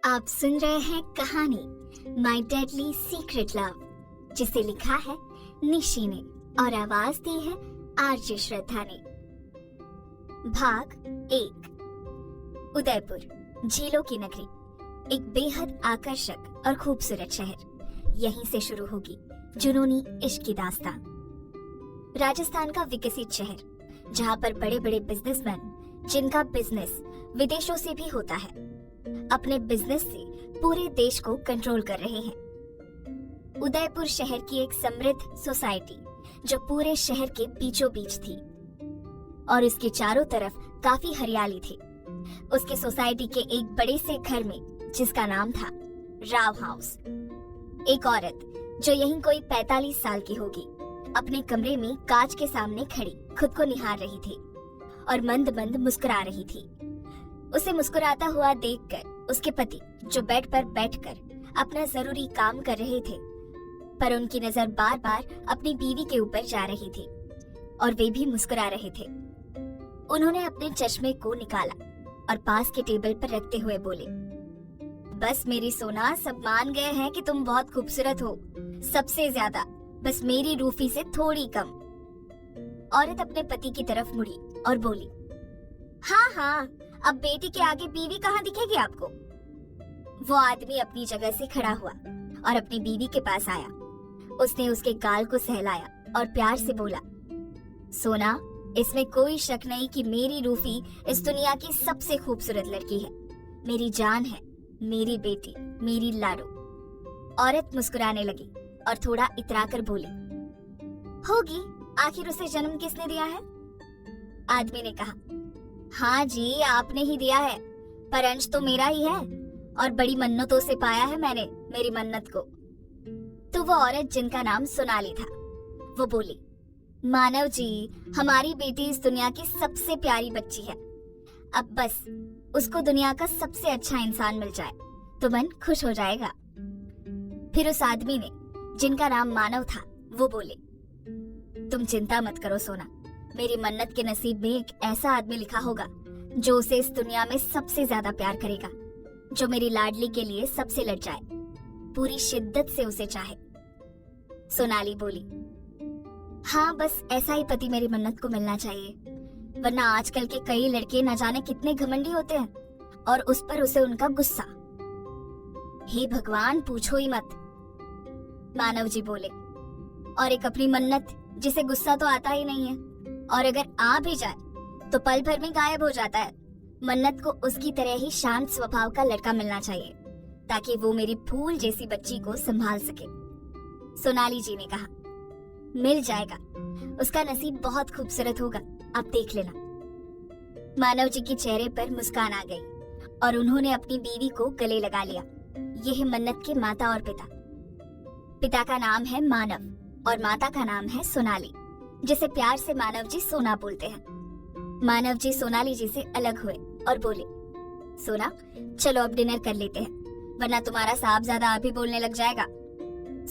आप सुन रहे हैं कहानी माई डेडली सीक्रेट लव, जिसे लिखा है निशी ने और आवाज दी है आरजे श्रद्धा ने। भाग 1। उदयपुर, झीलों की नगरी, एक बेहद आकर्षक और खूबसूरत शहर। यहीं से शुरू होगी जुनूनी इश्क की दास्तान। राजस्थान का विकसित शहर, जहाँ पर बड़े बड़े बिजनेसमैन, जिनका बिजनेस विदेशों से भी होता है, अपने बिजनेस से पूरे देश को कंट्रोल कर रहे हैं। उदयपुर शहर की एक समृद्ध सोसाइटी जो पूरे शहर के बीचों बीच थी और इसके चारों तरफ काफी हरियाली थी। उसके सोसाइटी के एक बड़े से घर में, जिसका नाम था राव हाउस, एक औरत जो यहीं कोई 45 साल की होगी, अपने कमरे में कांच के सामने खड़ी खुद को निहार रही थी और मंद मंद मुस्कुरा रही थी। उसे मुस्कुराता हुआ देखकर उसके पति, जो बेड पर बैठकर अपना जरूरी काम कर रहे थे, पर उनकी नजर बार बार अपनी बीवी के ऊपर जा रही थी और वे भी मुस्कुरा रहे थे। उन्होंने अपने चश्मे को निकाला और पास के टेबल पर रखते हुए बोले, बस मेरी सोना, सब मान गए हैं कि तुम बहुत खूबसूरत हो, सबसे ज्यादा, बस मेरी रूफी से थोड़ी कम। औरत अपने पति की तरफ मुड़ी और बोली, हाँ हाँ, अब बेटी के आगे बीवी कहाँ दिखेगी आपको। वो आदमी अपनी जगह से खड़ा हुआ और अपनी बीवी के पास आया। उसने उसके गाल को सहलाया और प्यार से बोला, सोना, इसमें कोई शक नहीं कि मेरी रूफी इस दुनिया की सबसे खूबसूरत लड़की है, मेरी जान है, मेरी बेटी, मेरी लाडो। औरत मुस्कुराने लगी और थोड़ा इतराकर बोली, होगी, आखिर उसे जन्म किसने दिया है। आदमी ने कहा, हाँ जी, आपने ही दिया है, पर अंश तो मेरा ही है और बड़ी मन्नतों से पाया है मैंने मेरी मन्नत को। तो वो औरत, जिनका नाम सोनाली था, वो बोली, मानव जी, हमारी बेटी इस दुनिया की सबसे प्यारी बच्ची है। अब बस उसको दुनिया का सबसे अच्छा इंसान मिल जाए तो मन खुश हो जाएगा। फिर उस आदमी ने, जिनका नाम मानव था, वो बोले, तुम चिंता मत करो सोना, मेरी मन्नत के नसीब में एक ऐसा आदमी लिखा होगा जो उसे इस दुनिया में सबसे ज्यादा प्यार करेगा, जो मेरी लाडली के लिए सबसे लड़ जाए, पूरी शिद्दत से उसे चाहे। सोनाली बोली, हाँ, बस ऐसा ही पति मेरी मन्नत को मिलना चाहिए, वरना आजकल के कई लड़के न जाने कितने घमंडी होते हैं और उस पर उसे उनका गुस्सा। हे भगवान, पूछो ही मत। मानव जी बोले, और एक अपनी मन्नत जिसे गुस्सा तो आता ही नहीं है, और अगर आ भी जाए तो पल भर में गायब हो जाता है। मन्नत को उसकी तरह ही शांत स्वभाव का लड़का मिलना चाहिए, ताकि वो मेरी फूल जैसी बच्ची को संभाल सके। सोनाली जी ने कहा, मिल जाएगा, उसका नसीब बहुत खूबसूरत होगा, आप देख लेना। मानव जी के चेहरे पर मुस्कान आ गई और उन्होंने अपनी बीवी को गले लगा लिया। ये है मन्नत के माता और पिता। पिता का नाम है मानव और माता का नाम है सोनाली, जिसे प्यार से मानव जी सोना बोलते हैं। मानव जी सोनाली जी से अलग हुए और बोले, सोना, चलो अब डिनर कर लेते हैं, वरना तुम्हारा साहबजादा आप ही बोलने लग जाएगा।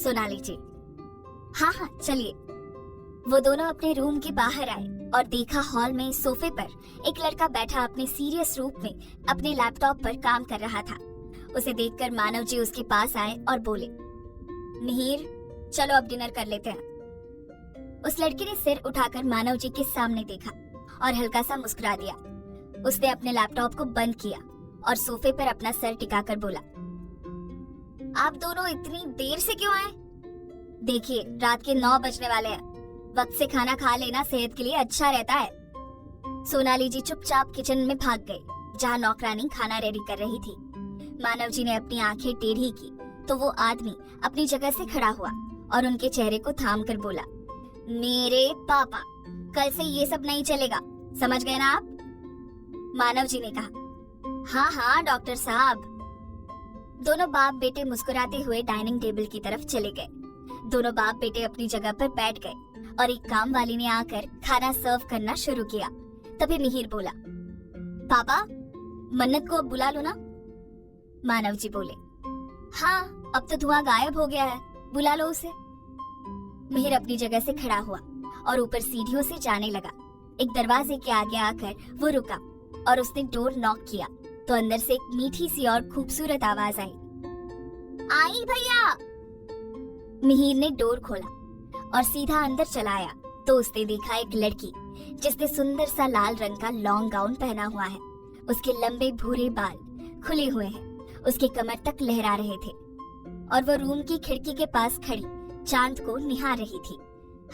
सोनाली जी, हाँ हाँ, चलिए। वो दोनों अपने रूम के बाहर आए और देखा हॉल में सोफे पर एक लड़का बैठा अपने सीरियस रूप में अपने लैपटॉप पर काम कर रहा था। उसे देखकर मानव जी उसके पास आए और बोले, मिहिर, चलो अब डिनर कर लेते हैं। उस लड़के ने सिर उठाकर मानव जी के सामने देखा और हल्का सा मुस्कुरा दिया। उसने अपने लैपटॉप को बंद किया और सोफे पर अपना सर टिकाकर बोला, आप दोनों इतनी देर से क्यों आए? देखिए, रात के 9 बजने वाले हैं, वक्त से खाना खा लेना सेहत के लिए अच्छा रहता है। सोनाली जी चुपचाप किचन में भाग गए, जहाँ नौकरानी खाना रेडी कर रही थी। मानव जी ने अपनी आंखें टेढ़ी की तो वो आदमी अपनी जगह से खड़ा हुआ और उनके चेहरे को थाम कर बोला, मेरे पापा, कल से ये सब नहीं चलेगा, समझ गए ना आप? मानव जी ने कहा, हाँ हाँ डॉक्टर साहब। दोनों बाप बेटे मुस्कुराते हुए डाइनिंग टेबल की तरफ चले गए। दोनों बाप बेटे अपनी जगह पर बैठ गए और एक काम वाली ने आकर खाना सर्व करना शुरू किया। तभी मिहिर बोला, पापा, मन्नत को अब बुला लो ना। मानव जी बोले, हाँ, अब तो धुआं गायब हो गया है, बुला लो उसे। मिहिर अपनी जगह से खड़ा हुआ और ऊपर सीढ़ियों से जाने लगा। एक दरवाजे के आगे आकर वो रुका और उसने डोर नॉक किया तो अंदर से एक मीठी सी और खूबसूरत आवाज आई, आई भैया। मिहिर ने डोर खोला और सीधा अंदर चला आया तो उसने देखा एक लड़की जिसने सुंदर सा लाल रंग का लॉन्ग गाउन पहना हुआ है। उसके लंबे भूरे बाल खुले हुए हैं, उसके कमर तक लहरा रहे थे और वो रूम की खिड़की के पास खड़ी चांद को निहार रही थी।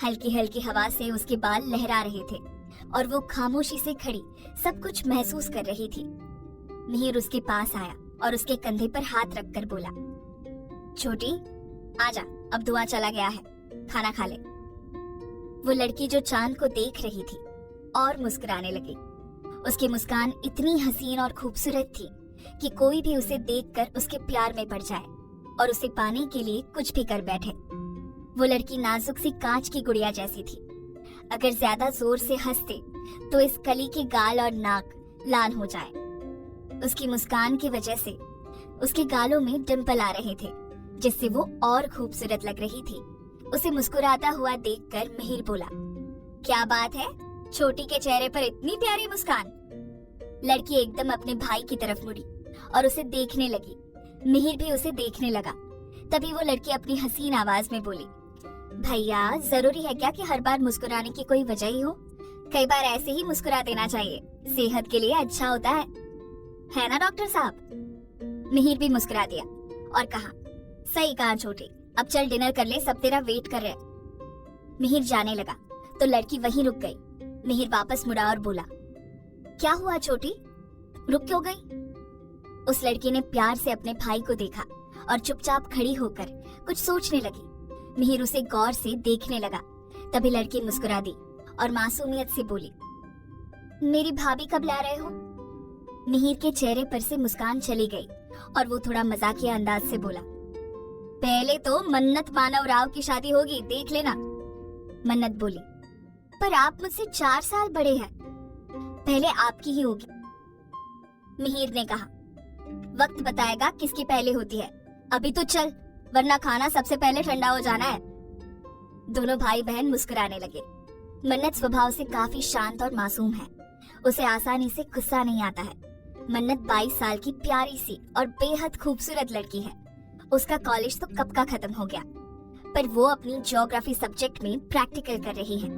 हल्की हल्की हवा से उसके बाल लहरा रहे थे और वो खामोशी से खड़ी सब कुछ महसूस कर रही थी। मिहिर उसके पास आया और उसके कंधे पर हाथ रखकर बोला, छोटी आजा, अब दुआ चला गया है, खाना खा ले। वो लड़की जो चांद को देख रही थी और मुस्कुराने लगी। उसकी मुस्कान इतनी हसीन और खूबसूरत थी कि कोई भी उसे देखकर उसके प्यार में पड़ जाए और उसे पाने के लिए कुछ भी कर बैठे। वो लड़की नाजुक सी कांच की गुड़िया जैसी थी। अगर ज्यादा जोर से हंसते तो इस कली के गाल और नाक लाल हो जाए। उसकी मुस्कान की वजह से उसके गालों में डिंपल आ रहे थे जिससे वो और खूबसूरत लग रही थी। उसे मुस्कुराता हुआ देखकर मिहिर बोला, क्या बात है, छोटी के चेहरे पर इतनी प्यारी मुस्कान। लड़की एकदम अपने भाई की तरफ मुड़ी और उसे देखने लगी। मिहिर भी उसे देखने लगा। तभी वो लड़की अपनी हसीन आवाज में बोली, भैया जरूरी है क्या कि हर बार मुस्कुराने की कोई वजह ही हो? कई बार ऐसे ही मुस्कुरा देना चाहिए, सेहत के लिए अच्छा होता है ना डॉक्टर साहब? मिहिर भी मुस्कुरा दिया और कहा, सही कहा छोटी, अब चल डिनर कर ले, सब तेरा वेट कर रहे। मिहिर जाने लगा तो लड़की वहीं रुक गई। मिहिर वापस मुड़ा और बोला, क्या हुआ छोटी, रुक क्यों गई? उस लड़की ने प्यार से अपने भाई को देखा और चुपचाप खड़ी होकर कुछ सोचने लगी। मिहिर उसे गौर से देखने लगा। तभी लड़की मुस्कुरा दी और मासूमियत से बोली, मेरी भाभी कब ला रहे हो? मिहिर के चेहरे पर से मुस्कान चली गई और वो थोड़ा मजाकिया अंदाज से बोला, पहले तो मन्नत मानव राव की शादी होगी, देख लेना। मन्नत बोली, पर आप मुझसे 4 साल बड़े हैं, पहले आपकी ही होगी। मिहिर ने कहा, वक्त बताएगा किसकी पहले होती है, अभी तो चल, वरना खाना सबसे पहले ठंडा हो जाना है। दोनों भाई बहन मुस्कुराने लगे। मन्नत स्वभाव से काफी शांत और मासूम है, उसे आसानी से गुस्सा नहीं आता है। मन्नत 22 साल की प्यारी सी और बेहद खूबसूरत लड़की है। उसका कॉलेज तो कब का खत्म हो गया, पर वो अपनी ज्योग्राफी सब्जेक्ट में प्रैक्टिकल कर रही है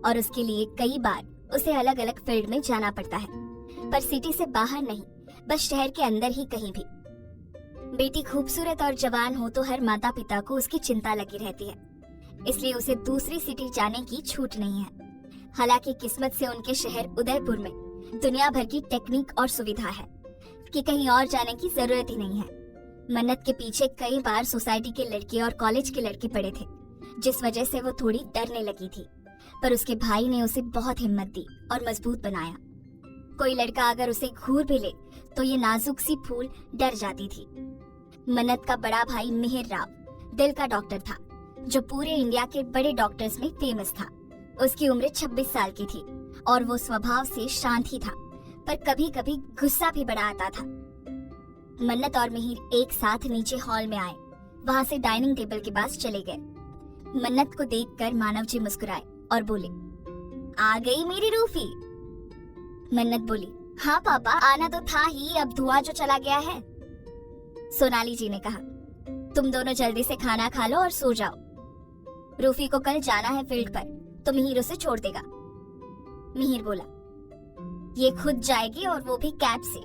और उसके लिए कई बार उसे अलग अलग फील्ड में जाना पड़ता है, पर सिटी से बाहर नहीं, बस शहर के अंदर ही कहीं भी। बेटी खूबसूरत और जवान हो तो हर माता पिता को उसकी चिंता लगी रहती है, इसलिए उसे दूसरी सिटी जाने की छूट नहीं है। हालांकि किस्मत से उनके शहर उदयपुर में दुनिया भर की टेक्निक और सुविधा है कि कहीं और जाने की जरूरत ही नहीं है। मन्नत के पीछे कई बार सोसाइटी के लड़के और कॉलेज के लड़के पड़े थे, जिस वजह से वो थोड़ी डरने लगी थी, पर उसके भाई ने उसे बहुत हिम्मत दी और मजबूत बनाया। कोई लड़का अगर उसे घूर भी ले तो ये नाजुक सी फूल डर जाती थी। मन्नत का बड़ा भाई मिहिर राव दिल का डॉक्टर था, जो पूरे इंडिया के बड़े डॉक्टर्स में फेमस था। उसकी उम्र 26 साल की थी और वो स्वभाव से शांत ही था, पर कभी कभी गुस्सा भी बड़ा आता था। मन्नत और मिहिर एक साथ नीचे हॉल में आए, वहाँ से डाइनिंग टेबल के पास चले गए। मन्नत को देखकर मानव जी मुस्कुराए और बोले, आ गई मेरी रूफी। मन्नत बोली, हाँ पापा, आना तो था ही, अब धुआं जो चला गया है। सोनाली जी ने कहा, तुम दोनों जल्दी से खाना खा लो और सो जाओ। रूफी को कल जाना है फील्ड पर, तो मिहिर उसे छोड़ देगा। मिहिर बोला, ये खुद जाएगी और वो भी कैब से।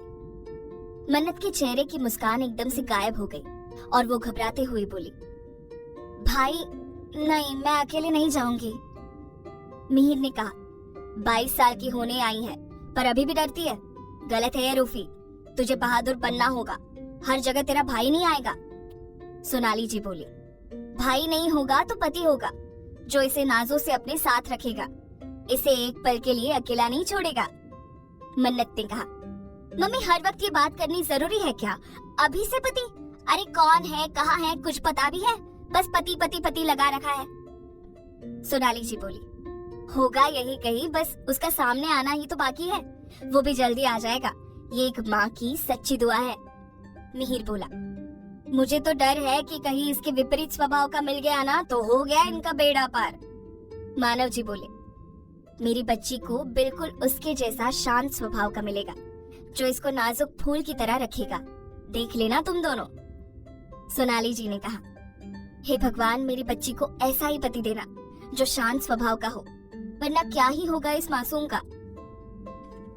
मन्नत के चेहरे की मुस्कान एकदम से गायब हो गई और वो घबराते हुए बोली, भाई नहीं, मैं अकेले नहीं जाऊंगी। मिहिर ने कहा, 22 साल की होने आई है पर अभी भी डरती है, गलत है ये रूफी, तुझे बहादुर बनना होगा, हर जगह तेरा भाई नहीं आएगा। सोनाली जी बोली, भाई नहीं होगा तो पति होगा, जो इसे नाजों से अपने साथ रखेगा, इसे एक पल के लिए अकेला नहीं छोड़ेगा। मन्नत ने कहा, मम्मी हर वक्त ये बात करनी जरूरी है क्या? अभी से पति? अरे कौन है, कहाँ है, कुछ पता भी है? बस पति पति पति लगा रखा है। सोनाली जी बोली, होगा यही कहीं, बस उसका सामने आना ही तो बाकी है, वो भी जल्दी आ जाएगा, ये एक माँ की सच्ची दुआ है। मिहिर बोला, मुझे तो डर है कि कहीं इसके विपरीत स्वभाव का मिल गया ना तो हो गया इनका बेड़ा पार। मानव जी बोले, मेरी बच्ची को बिल्कुल उसके जैसा शांत स्वभाव का मिलेगा, जो इसको नाजुक फूल की तरह रखेगा। देख लेना तुम दोनों। सोनाली जी ने कहा, हे भगवान, मेरी बच्ची को ऐसा ही पति देना जो शांत स्वभाव का हो, वरना क्या ही होगा इस मासूम का।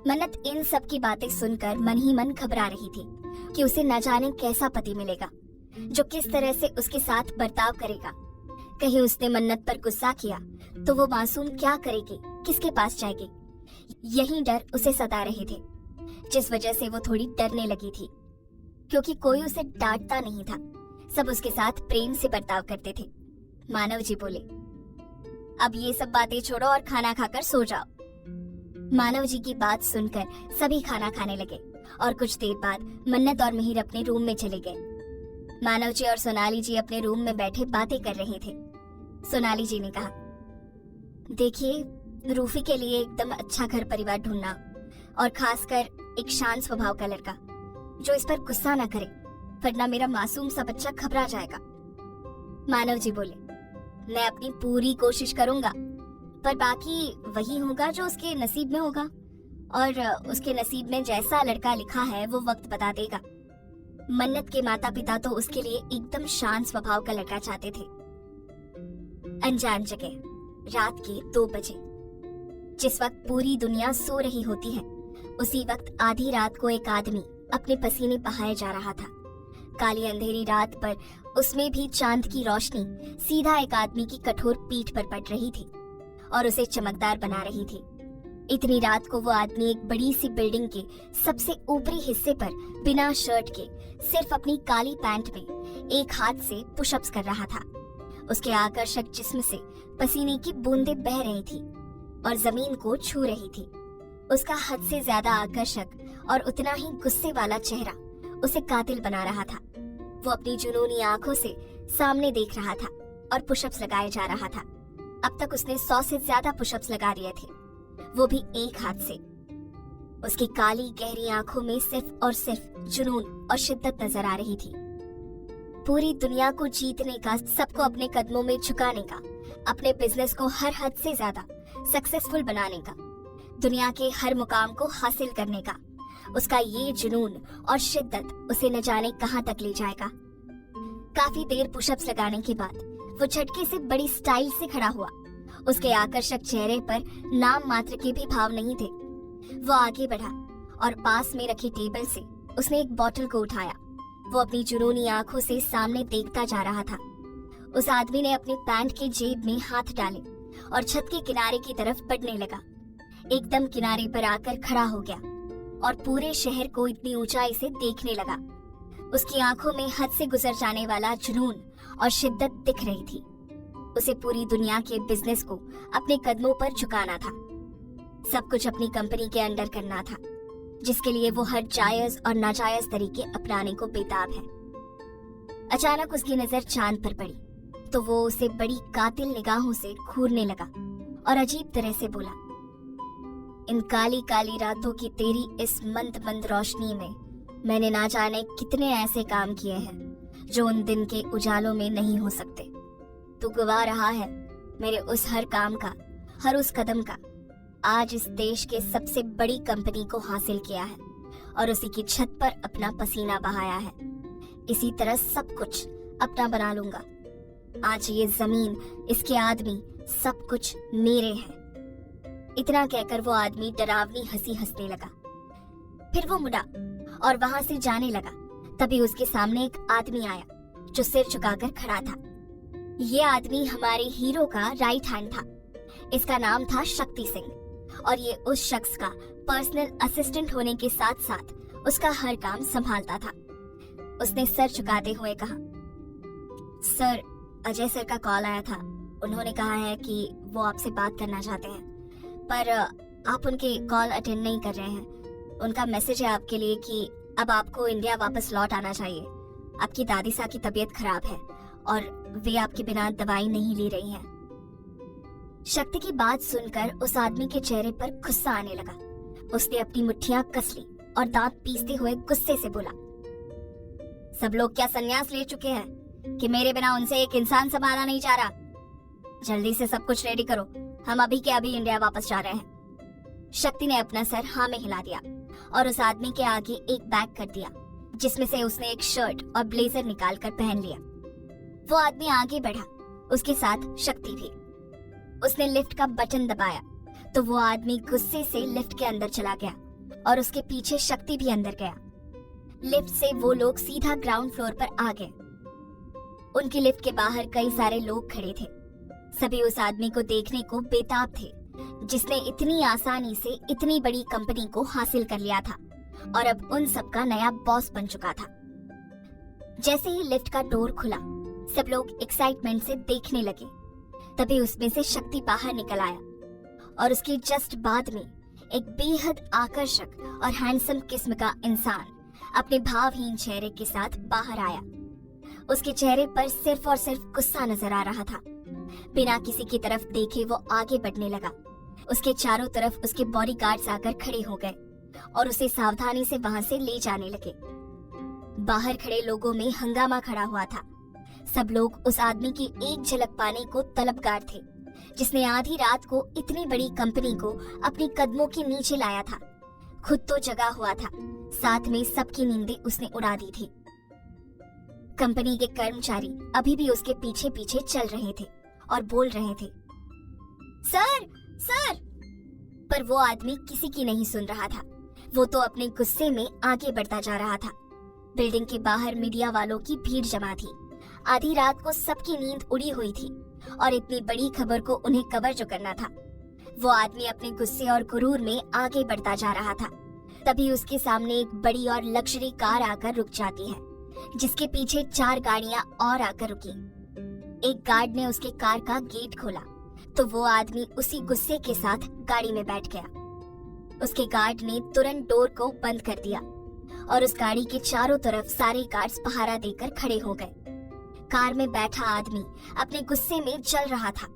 मन्नत इन सब की बातें सुनकर मन ही मन घबरा रही थी कि उसे न जाने कैसा पति मिलेगा जो किस तरह से उसके साथ बर्ताव करेगा। कहीं उसने मन्नत पर गुस्सा किया तो वो मासूम क्या करेगी, किसके पास जाएगी। यही डर उसे सता रहे थे, जिस वजह से वो थोड़ी डरने लगी थी, क्योंकि कोई उसे डांटता नहीं था। सब उसके साथ प्रेम से बर्ताव करते थे। मानव जी बोले, अब ये सब बातें छोड़ो और खाना खाकर सो जाओ। मानव जी की बात सुनकर सभी खाना खाने लगे और कुछ देर बाद मन्नत और मिहिर अपने रूम में चले गए। मानव जी और सोनाली जी अपने रूम में बैठे बातें कर रहे थे। सोनाली जी ने कहा, देखिए, रूफी के लिए एकदम अच्छा घर परिवार ढूंढना, और खासकर एक शांत स्वभाव का लड़का जो इस पर गुस्सा ना करे, वरना मेरा मासूम सा बच्चा घबरा जाएगा। मानव जी बोले, मैं अपनी पूरी कोशिश करूंगा, पर बाकी वही होगा जो उसके नसीब में होगा, और उसके नसीब में जैसा लड़का लिखा है वो वक्त बता देगा। मन्नत के माता पिता तो उसके लिए एकदम शांत स्वभाव का लड़का चाहते थे। अनजान जगह, रात के 2 बजे, जिस वक्त पूरी दुनिया सो रही होती है, उसी वक्त आधी रात को एक आदमी अपने पसीने बहाए जा रहा था। काली अंधेरी रात पर उसमें भी चांद की रोशनी सीधा एक आदमी की कठोर पीठ पर पड़ रही थी और उसे चमकदार बना रही थी। इतनी रात को वो आदमी एक बड़ी सी बिल्डिंग के सबसे ऊपरी हिस्से पर बिना शर्ट के सिर्फ अपनी काली पैंट में एक हाथ से पुशअप्स कर रहा था। उसके आकर्षक जिस्म से पसीने की बूंदें बह रही थी और जमीन को छू रही थी। उसका हद से ज्यादा आकर्षक और उतना ही गुस्से वाला चेहरा उसे कातिल बना रहा था। वो अपनी जुनूनी आंखों से सामने देख रहा था और पुशअप्स लगाए जा रहा था। अब तक उसने 100 से ज्यादा पुशअप्स लगा दिए थे, वो भी एक हाथ से। उसकी काली गहरी आंखों में सिर्फ और सिर्फ जुनून और शिद्दत नजर आ रही थी। पूरी दुनिया को जीतने का, सबको अपने कदमों में झुकाने का, अपने बिजनेस को हर हद से ज्यादा सक्सेसफुल बनाने का, दुनिया के हर मुकाम को हासिल करने का, उसका ये जुनून और शिद्दत उसे न जाने कहां तक ले जाएगा। काफी देर पुशअप्स लगाने के बाद वो झटके से बड़ी स्टाइल से खड़ा हुआ। उसके आकर्षक चेहरे पर नाम मात्र के भी भाव नहीं थे। वो आगे बढ़ा और पास में रखी टेबल से उसने एक बोतल को उठाया। वो अपनी जुनूनी आंखों से सामने देखता जा रहा था। उस आदमी ने अपनी पैंट के जेब में हाथ डाले और छत के किनारे की तरफ बढ़ने लगा। एकदम किनारे पर आकर खड़ा हो गया और पूरे शहर को इतनी ऊंचाई से देखने लगा। उसकी आंखों में हद से गुजर जाने वाला जुनून और शिद्दत दिख रही थी। उसे पूरी दुनिया के बिजनेस को अपने कदमों पर झुकाना था, सब कुछ अपनी कंपनी के अंडर करना था, जिसके लिए वो हर जायज और नाजायज तरीके अपनाने को बेताब है। अचानक उसकी नजर चांद पर पड़ी तो वो उसे बड़ी कातिल निगाहों से घूरने लगा और अजीब तरह से बोला, इन काली काली रातों की तेरी इस मंद मंद रोशनी में मैंने ना जाने कितने ऐसे काम किए हैं जो उन दिन के उजालों में नहीं हो सकते। तू गवा रहा है मेरे उस हर काम का, हर उस कदम का। आज इस देश के सबसे बड़ी कंपनी को हासिल किया है और उसी की छत पर अपना पसीना बहाया है। इसी तरह सब कुछ अपना बना लूंगा। आज ये जमीन, इसके आदमी, सब कुछ मेरे हैं। इतना कहकर वो आदमी डरावनी हंसी हंसने लगा। फिर वो मुड़ा और वहां से जाने लगा। तभी उसके सामने एक आदमी आया जो सिर झुकाकर खड़ा था। ये आदमी हमारे हीरो का राइट हैंड था। इसका नाम था शक्ति सिंह और ये उस शख्स का पर्सनल असिस्टेंट होने के साथ साथ उसका हर काम संभालता था। उसने सर झुकाते हुए कहा, सर, अजय सर का कॉल आया था। उन्होंने कहा है कि वो आपसे बात करना चाहते हैं, पर आप उनके कॉल अटेंड नहीं कर रहे हैं। उनका मैसेज है आपके लिए कि अब आपको इंडिया वापस लौट आना चाहिए। आपकी दादी सा की तबीयत खराब है और वे आपके बिना दवाई नहीं ले रही हैं। शक्ति की बात सुनकर उस आदमी के चेहरे पर गुस्सा आने लगा। उसने अपनी मुट्ठियां कस ली और दांत पीसते हुए गुस्से से बोला, सब लोग क्या संन्यास ले चुके हैं कि मेरे बिना उनसे एक इंसान संभाला नहीं जा रहा? जल्दी से सब कुछ रेडी करो, हम अभी के अभी इंडिया वापस जा रहे हैं। शक्ति ने अपना सर हाँ में हिला दिया और उस आदमी के आगे एक बैग कर दिया जिसमें से उसने एक शर्ट और ब्लेजर निकाल कर पहन लिया। वो आदमी आगे बढ़ा, उसके साथ शक्ति भी। उसने लिफ्ट का बटन दबाया तो वो आदमी गुस्से से लिफ्ट के अंदर चला गया और उसके पीछे शक्ति भी अंदर गया। लिफ्ट से वो लोग सीधा ग्राउंड फ्लोर पर आ गए। उनकी लिफ्ट के बाहर कई सारे लोग खड़े थे। सभी उस आदमी को देखने को बेताब थे जिसने इतनी आसानी से इतनी बड़ी कंपनी को हासिल कर लिया था और अब उन सबका नया बॉस बन चुका था। जैसे ही लिफ्ट का डोर खुला, सब लोग एक्साइटमेंट से देखने लगे। तभी उसमें से शक्ति बाहर निकल आया और उसके जस्ट बाद में एक बेहद आकर्षक और हैंडसम किस्म का इंसान अपने भावहीन चेहरे के साथ बाहर आया। उसके चेहरे पर सिर्फ और सिर्फ गुस्सा नजर आ रहा था। बिना किसी की तरफ देखे वो आगे बढ़ने लगा। उसके चारों तरफ उसके बॉडीगार्ड्स आकर खड़े हो गए और उसे सावधानी से वहां से ले जाने लगे। बाहर खड़े लोगों में हंगामा खड़ा हुआ था। सब लोग उस आदमी की एक झलक पाने को तलबगार थे जिसने आधी रात को इतनी बड़ी कंपनी को अपने कदमों के नीचे लाया था। खुद तो जगा हुआ था, साथ में सबकी नींदें उसने उड़ा दी थी। कंपनी के कर्मचारी अभी भी उसके पीछे पीछे चल रहे थे और बोल रहे थे, सर सर, पर वो आदमी किसी की नहीं सुन रहा था। वो तो अपने गुस्से में आगे बढ़ता जा रहा था। बिल्डिंग के बाहर मीडिया वालों की भीड़ जमा थी। आधी रात को सबकी नींद उड़ी हुई थी और इतनी बड़ी खबर को उन्हें कवर जो करना था। वो आदमी अपने गुस्से और गुरूर में आगे बढ़ता जा रहा था। तभी उसके सामने एक बड़ी और लग्जरी कार आकर रुक जाती है, जिसके पीछे 4 गाड़ियां और आकर रुकी। एक गार्ड ने उसके कार का गेट खोला तो वो आदमी उसी गुस्से के साथ गाड़ी में बैठ गया। उसके गार्ड ने तुरंत डोर को बंद कर दिया और उस गाड़ी के चारों तरफ सारे गार्ड्स पहरा देकर खड़े हो गए। कार में बैठा आदमी अपने गुस्से में जल रहा था।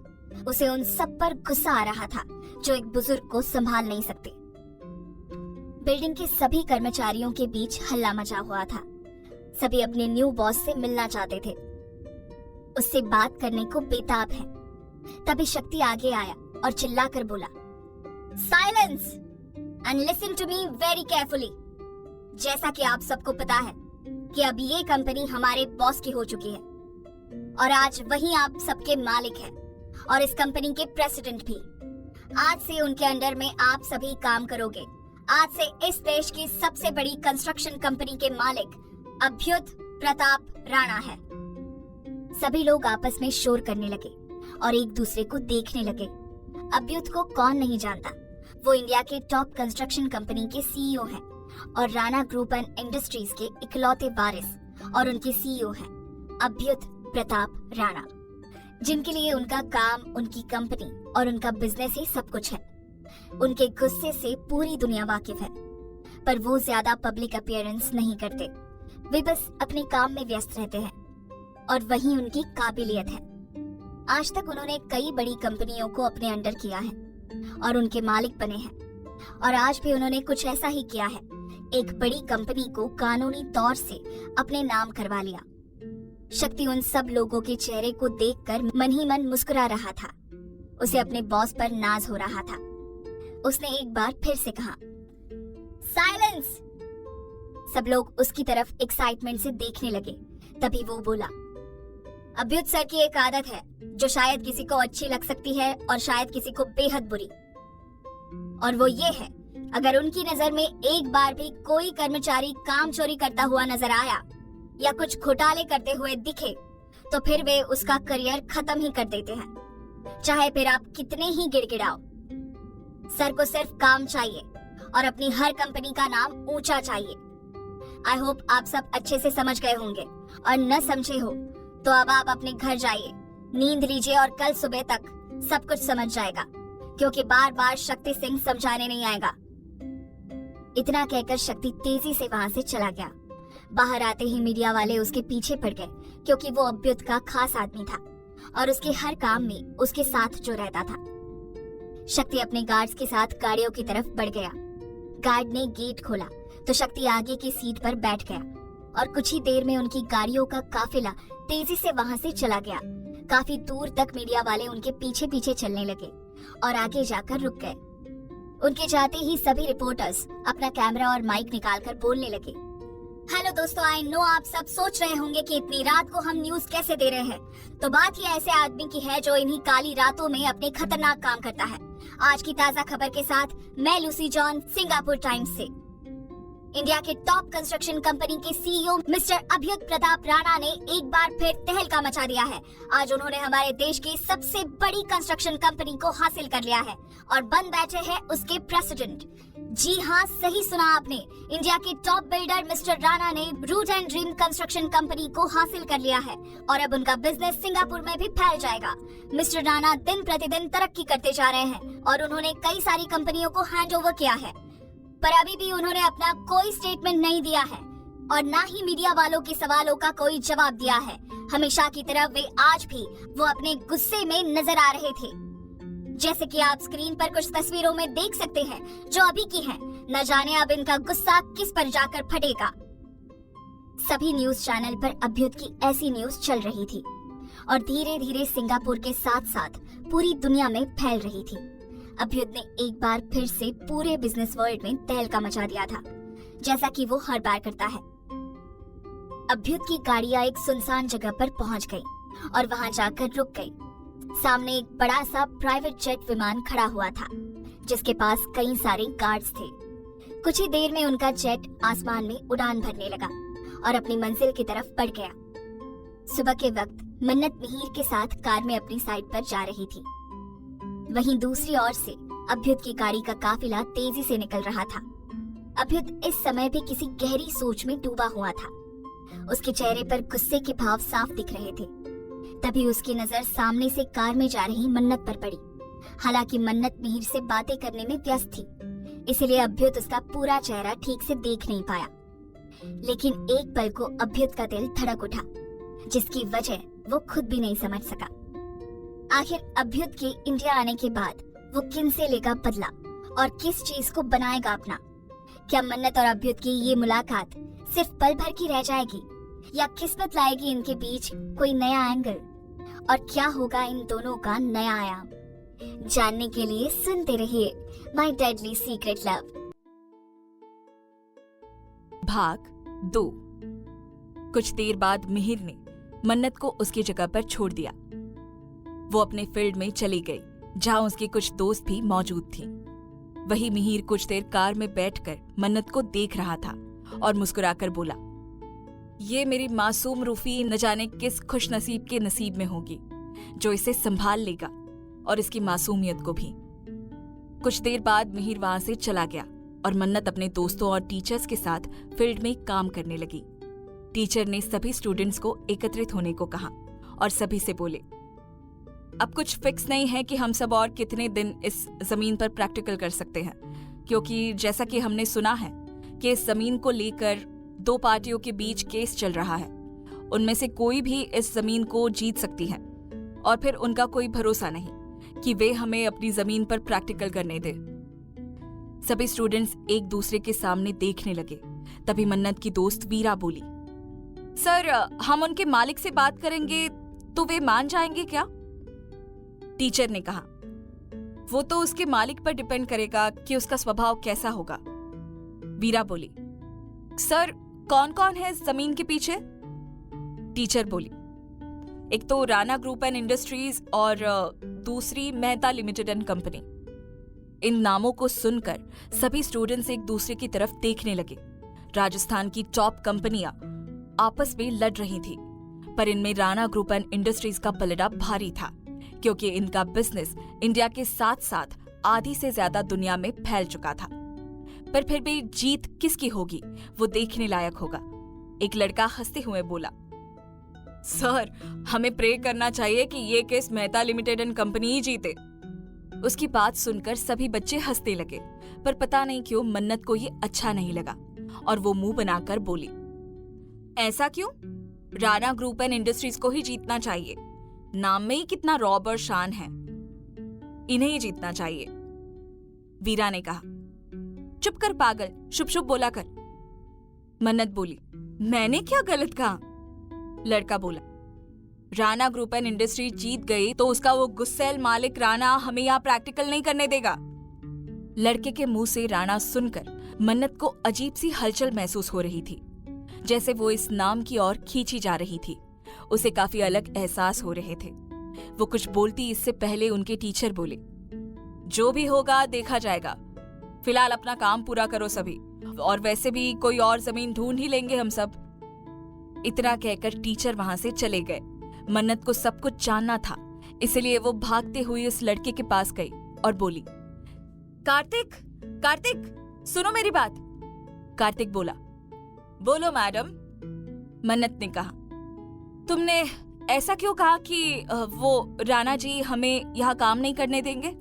उसे उन सब पर गुस्सा आ रहा था जो एक बुजुर्ग को संभाल नहीं सकते। बिल्डिंग के सभी कर्मचारियों के बीच हल्ला मचा हुआ था। सभी अपने न्यू बॉस से मिलना चाहते थे, उससे बात करने को बेताब है। तभी शक्ति आगे आया और चिल्लाकर बोला, silence and listen to me very carefully. जैसा कि आप सबको पता है कि अब ये कंपनी हमारे बॉस की हो चुकी है और आज वही आप सबके मालिक हैं और इस कंपनी के प्रेसिडेंट भी। आज से उनके अंडर में आप सभी काम करोगे। आज से इस देश की सबसे बड़ी कंस्ट्रक्शन कंपनी के मालिक अभ्युत प्रताप राणा है। सभी लोग आपस में शोर करने लगे और एक दूसरे को देखने लगे। अभ्युत को कौन नहीं जानता, वो इंडिया के टॉप कंस्ट्रक्शन कंपनी के सीईओ हैं और राणा ग्रुप एंड इंडस्ट्रीज के इकलौते वारिस और उनके सीईओ हैं अभ्युत प्रताप राणा, जिनके लिए उनका काम, उनकी कंपनी और उनका बिजनेस ही सब कुछ है। उनके गुस्से से पूरी दुनिया वाकिफ है, पर वो ज्यादा पब्लिक अपीयरेंस नहीं करते। वे बस अपने काम में व्यस्त रहते हैं और वही उनकी काबिलियत है। आज तक उन्होंने कई बड़ी कंपनियों को अपने अंडर किया है और उनके मालिक बने हैं और आज भी उन्होंने कुछ ऐसा ही किया है। एक बड़ी कंपनी को कानूनी तौर से अपने नाम करवा लिया। शक्ति उन सब लोगों के चेहरे को देखकर मन ही मन मुस्कुरा रहा था। उसे अपने बॉस पर नाज हो रहा था। उसने एक बार फिर से कहा, साइलेंस। सब लोग उसकी तरफ एक्साइटमेंट से देखने लगे। तभी वो बोला, अभ्युत सर की एक आदत है जो शायद किसी को अच्छी लग सकती है और शायद किसी को बेहद बुरी, और वो ये है, अगर उनकी नजर में एक बार भी कोई कर्मचारी काम चोरी करता हुआ नजर आया या कुछ घोटाले करते हुए दिखे तो फिर वे उसका करियर खत्म ही कर देते हैं, चाहे फिर आप कितने ही गिड़गिड़ाओ। सर को सिर्फ काम चाहिए और अपनी हर कंपनी का नाम ऊंचा चाहिए। आई होप आप सब अच्छे से समझ गए होंगे, और न समझे हो तो अब आप अपने घर जाइए, नींद लीजिए और कल सुबह तक सब कुछ समझ जाएगा, क्योंकि बार बार शक्ति सिंह समझाने नहीं आएगा। इतना कहकर शक्ति तेजी से वहां से चला गया। बाहर आते ही मीडिया वाले उसके पीछे पड़ गए, क्योंकि वो अभ्युत का खास आदमी था और उसके हर काम में उसके साथ जो रहता था। शक्ति अपने गार्ड्स के साथ गाड़ियों की तरफ बढ़ गया। गार्ड ने गेट खोला तो शक्ति आगे की सीट पर बैठ गया और कुछ ही देर में उनकी गाड़ियों का काफिला तेजी से वहां से चला गया। काफी दूर तक मीडिया वाले उनके पीछे पीछे चलने लगे और आगे जाकर रुक गए। उनके जाते ही सभी रिपोर्टर्स अपना कैमरा और माइक निकालकर बोलने लगे। हेलो दोस्तों, आई नो आप सब सोच रहे होंगे कि इतनी रात को हम न्यूज कैसे दे रहे हैं। तो बात ही ऐसे आदमी की है जो इन्हीं काली रातों में अपने खतरनाक काम करता है। आज की ताजा खबर के साथ मैं लूसी जॉन, सिंगापुर टाइम्स से। इंडिया के टॉप कंस्ट्रक्शन कंपनी के सीईओ मिस्टर अभ्युत प्रताप राणा ने एक बार फिर तहलका मचा दिया है। आज उन्होंने हमारे देश की सबसे बड़ी कंस्ट्रक्शन कंपनी को हासिल कर लिया है और बन बैठे हैं उसके प्रेसिडेंट। जी हाँ, सही सुना आपने। इंडिया के टॉप बिल्डर मिस्टर राणा ने root and dream construction company को हासिल कर लिया है और अब उनका बिजनेस सिंगापुर में भी फैल जाएगा। मिस्टर राणा दिन प्रतिदिन तरक्की करते जा रहे हैं और उन्होंने कई सारी कंपनियों को हैंड ओवर किया है, पर अभी भी उन्होंने अपना कोई स्टेटमेंट नहीं दिया है और ना ही मीडिया वालों के सवालों का कोई जवाब दिया है। हमेशा की तरह वे आज भी वो अपने गुस्से में नजर आ रहे थे, जैसे कि आप स्क्रीन पर कुछ तस्वीरों में देख सकते हैं जो अभी की हैं। न जाने अब इनका गुस्सा किस पर जाकर फटेगा। सभी न्यूज चैनल पर अभ्युत की ऐसी न्यूज चल रही थी और धीरे धीरे सिंगापुर के साथ साथ पूरी दुनिया में फैल रही थी। अभ्युत ने एक बार फिर से पूरे बिजनेस वर्ल्ड में तहलका मचा दिया था, जैसा कि वो हर बार करता है। अभ्युत की गाड़ियां एक सुनसान जगह पर पहुंच गई और वहां जाकर रुक गई। सामने एक बड़ा सा प्राइवेट जेट विमान खड़ा हुआ था, जिसके पास कई सारे गार्ड्स थे। कुछ ही देर में उनका जेट आसमान में उड़ान भरने लगा और अपनी मंजिल की तरफ बढ़ गया। सुबह के वक्त मन्नत मिहिर के साथ कार में अपनी साइड पर जा रही थी। वहीं दूसरी ओर से अभ्युत की गाड़ी का काफिला तेजी से निकल रहा था। अभ्युत इस समय भी किसी गहरी सोच में डूबा हुआ था। उसके चेहरे पर गुस्से के भाव साफ दिख रहे थे। तभी उसकी नजर सामने से कार में जा रही मन्नत पर पड़ी। हालांकि मन्नत मिहिर से बातें करने में व्यस्त थी, इसलिए अभ्युत उसका पूरा चेहरा ठीक से देख नहीं पाया। लेकिन एक पल को अभ्युत का दिल धड़क उठा, जिसकी वजह वो खुद भी नहीं समझ सका। आखिर अभ्युत के इंडिया आने के बाद वो किन से लेगा बदला और किस चीज को बनाएगा अपना? क्या मन्नत और अभ्युत की ये मुलाकात सिर्फ पल भर की रह जाएगी या किस्मत लाएगी इनके बीच कोई नया एंगल? और क्या होगा इन दोनों का नया आयाम? जानने के लिए सुनते रहिए माय डेडली सीक्रेट लव। भाग 2। कुछ देर बाद मिहिर ने मन्नत को उसकी जगह पर छोड़ दिया। वो अपने फील्ड में चली गई, जहां उसकी कुछ दोस्त भी मौजूद थीं। वही मिहिर कुछ देर कार में बैठकर मन्नत को देख रहा था और मुस्कुराकर बोला, ये मेरी मासूम रूफी न जाने किस खुशनसीब के नसीब में होगी जो इसे संभाल लेगा और इसकी मासूमियत को भी। कुछ देर बाद मिहिर वहां से चला गया और मन्नत अपने दोस्तों और टीचर्स के साथ फील्ड में काम करने लगी। टीचर ने सभी स्टूडेंट्स को एकत्रित होने को कहा और सभी से बोले, अब कुछ फिक्स नहीं है कि हम सब और कितने दिन इस जमीन पर प्रैक्टिकल कर सकते हैं, क्योंकि जैसा कि हमने सुना है कि इस जमीन को लेकर 2 पार्टियों के बीच केस चल रहा है। उनमें से कोई भी इस जमीन को जीत सकती है और फिर उनका कोई भरोसा नहीं कि वे हमें अपनी जमीन पर प्रैक्टिकल करने दे। सभी स्टूडेंट्स एक दूसरे के सामने देखने लगे। तभी मन्नत की दोस्त वीरा बोली, सर, हम उनके मालिक से बात करेंगे तो वे मान जाएंगे क्या? टीचर ने कहा, वो तो उसके मालिक पर डिपेंड करेगा कि उसका स्वभाव कैसा होगा। वीरा बोली, सर, कौन कौन है इस जमीन के पीछे? टीचर बोली, एक तो राणा ग्रुप एंड इंडस्ट्रीज और दूसरी मेहता लिमिटेड एंड कंपनी। इन नामों को सुनकर सभी स्टूडेंट्स एक दूसरे की तरफ देखने लगे। राजस्थान की टॉप कंपनियां आपस में लड़ रही थी, पर इनमें राणा ग्रुप एंड इंडस्ट्रीज का पलड़ा भारी था, क्योंकि इनका बिजनेस इंडिया के साथ साथ आधी से ज्यादा दुनिया में फैल चुका था। पर फिर भी जीत किसकी होगी वो देखने लायक होगा। एक लड़का हंसते हुए बोला, सर, हमें प्रे करना चाहिए कि ये case Mehta limited and company ही जीते। उसकी बात सुनकर सभी बच्चे हंसने लगे, पर पता नहीं क्यों मन्नत को ये अच्छा नहीं लगा और वो मुंह बनाकर बोली, ऐसा क्यों? राणा ग्रुप एंड इंडस्ट्रीज को ही जीतना चाहिए। नाम में ही कितना रौब और शान है, इन्हें ही जीतना चाहिए। वीरा ने कहा, चुप कर पागल, शुभ शुभ बोला कर। मन्नत बोली, मैंने क्या गलत कहा? लड़का बोला, राणा ग्रुप एंड इंडस्ट्री जीत गई तो उसका वो गुस्सैल मालिक राणा हमें यहाँ प्रैक्टिकल नहीं करने देगा। लड़के के मुंह से राणा सुनकर मन्नत को अजीब सी हलचल महसूस हो रही थी, जैसे वो इस नाम की ओर खींची जा रही थी। उसे काफी अलग एहसास हो रहे थे। वो कुछ बोलती इससे पहले उनके टीचर बोले, जो भी होगा देखा जाएगा, फिलहाल अपना काम पूरा करो सभी, और वैसे भी कोई और जमीन ढूंढ ही लेंगे हम सब। इतना कहकर टीचर वहां से चले गए। मन्नत को सब कुछ जानना था, इसलिए वो भागते हुए उस लड़के के पास गई और बोली, कार्तिक, कार्तिक, सुनो मेरी बात। कार्तिक बोला, बोलो मैडम। मन्नत ने कहा, तुमने ऐसा क्यों कहा कि वो राणा जी हमें यहाँ काम नहीं करने देंगे?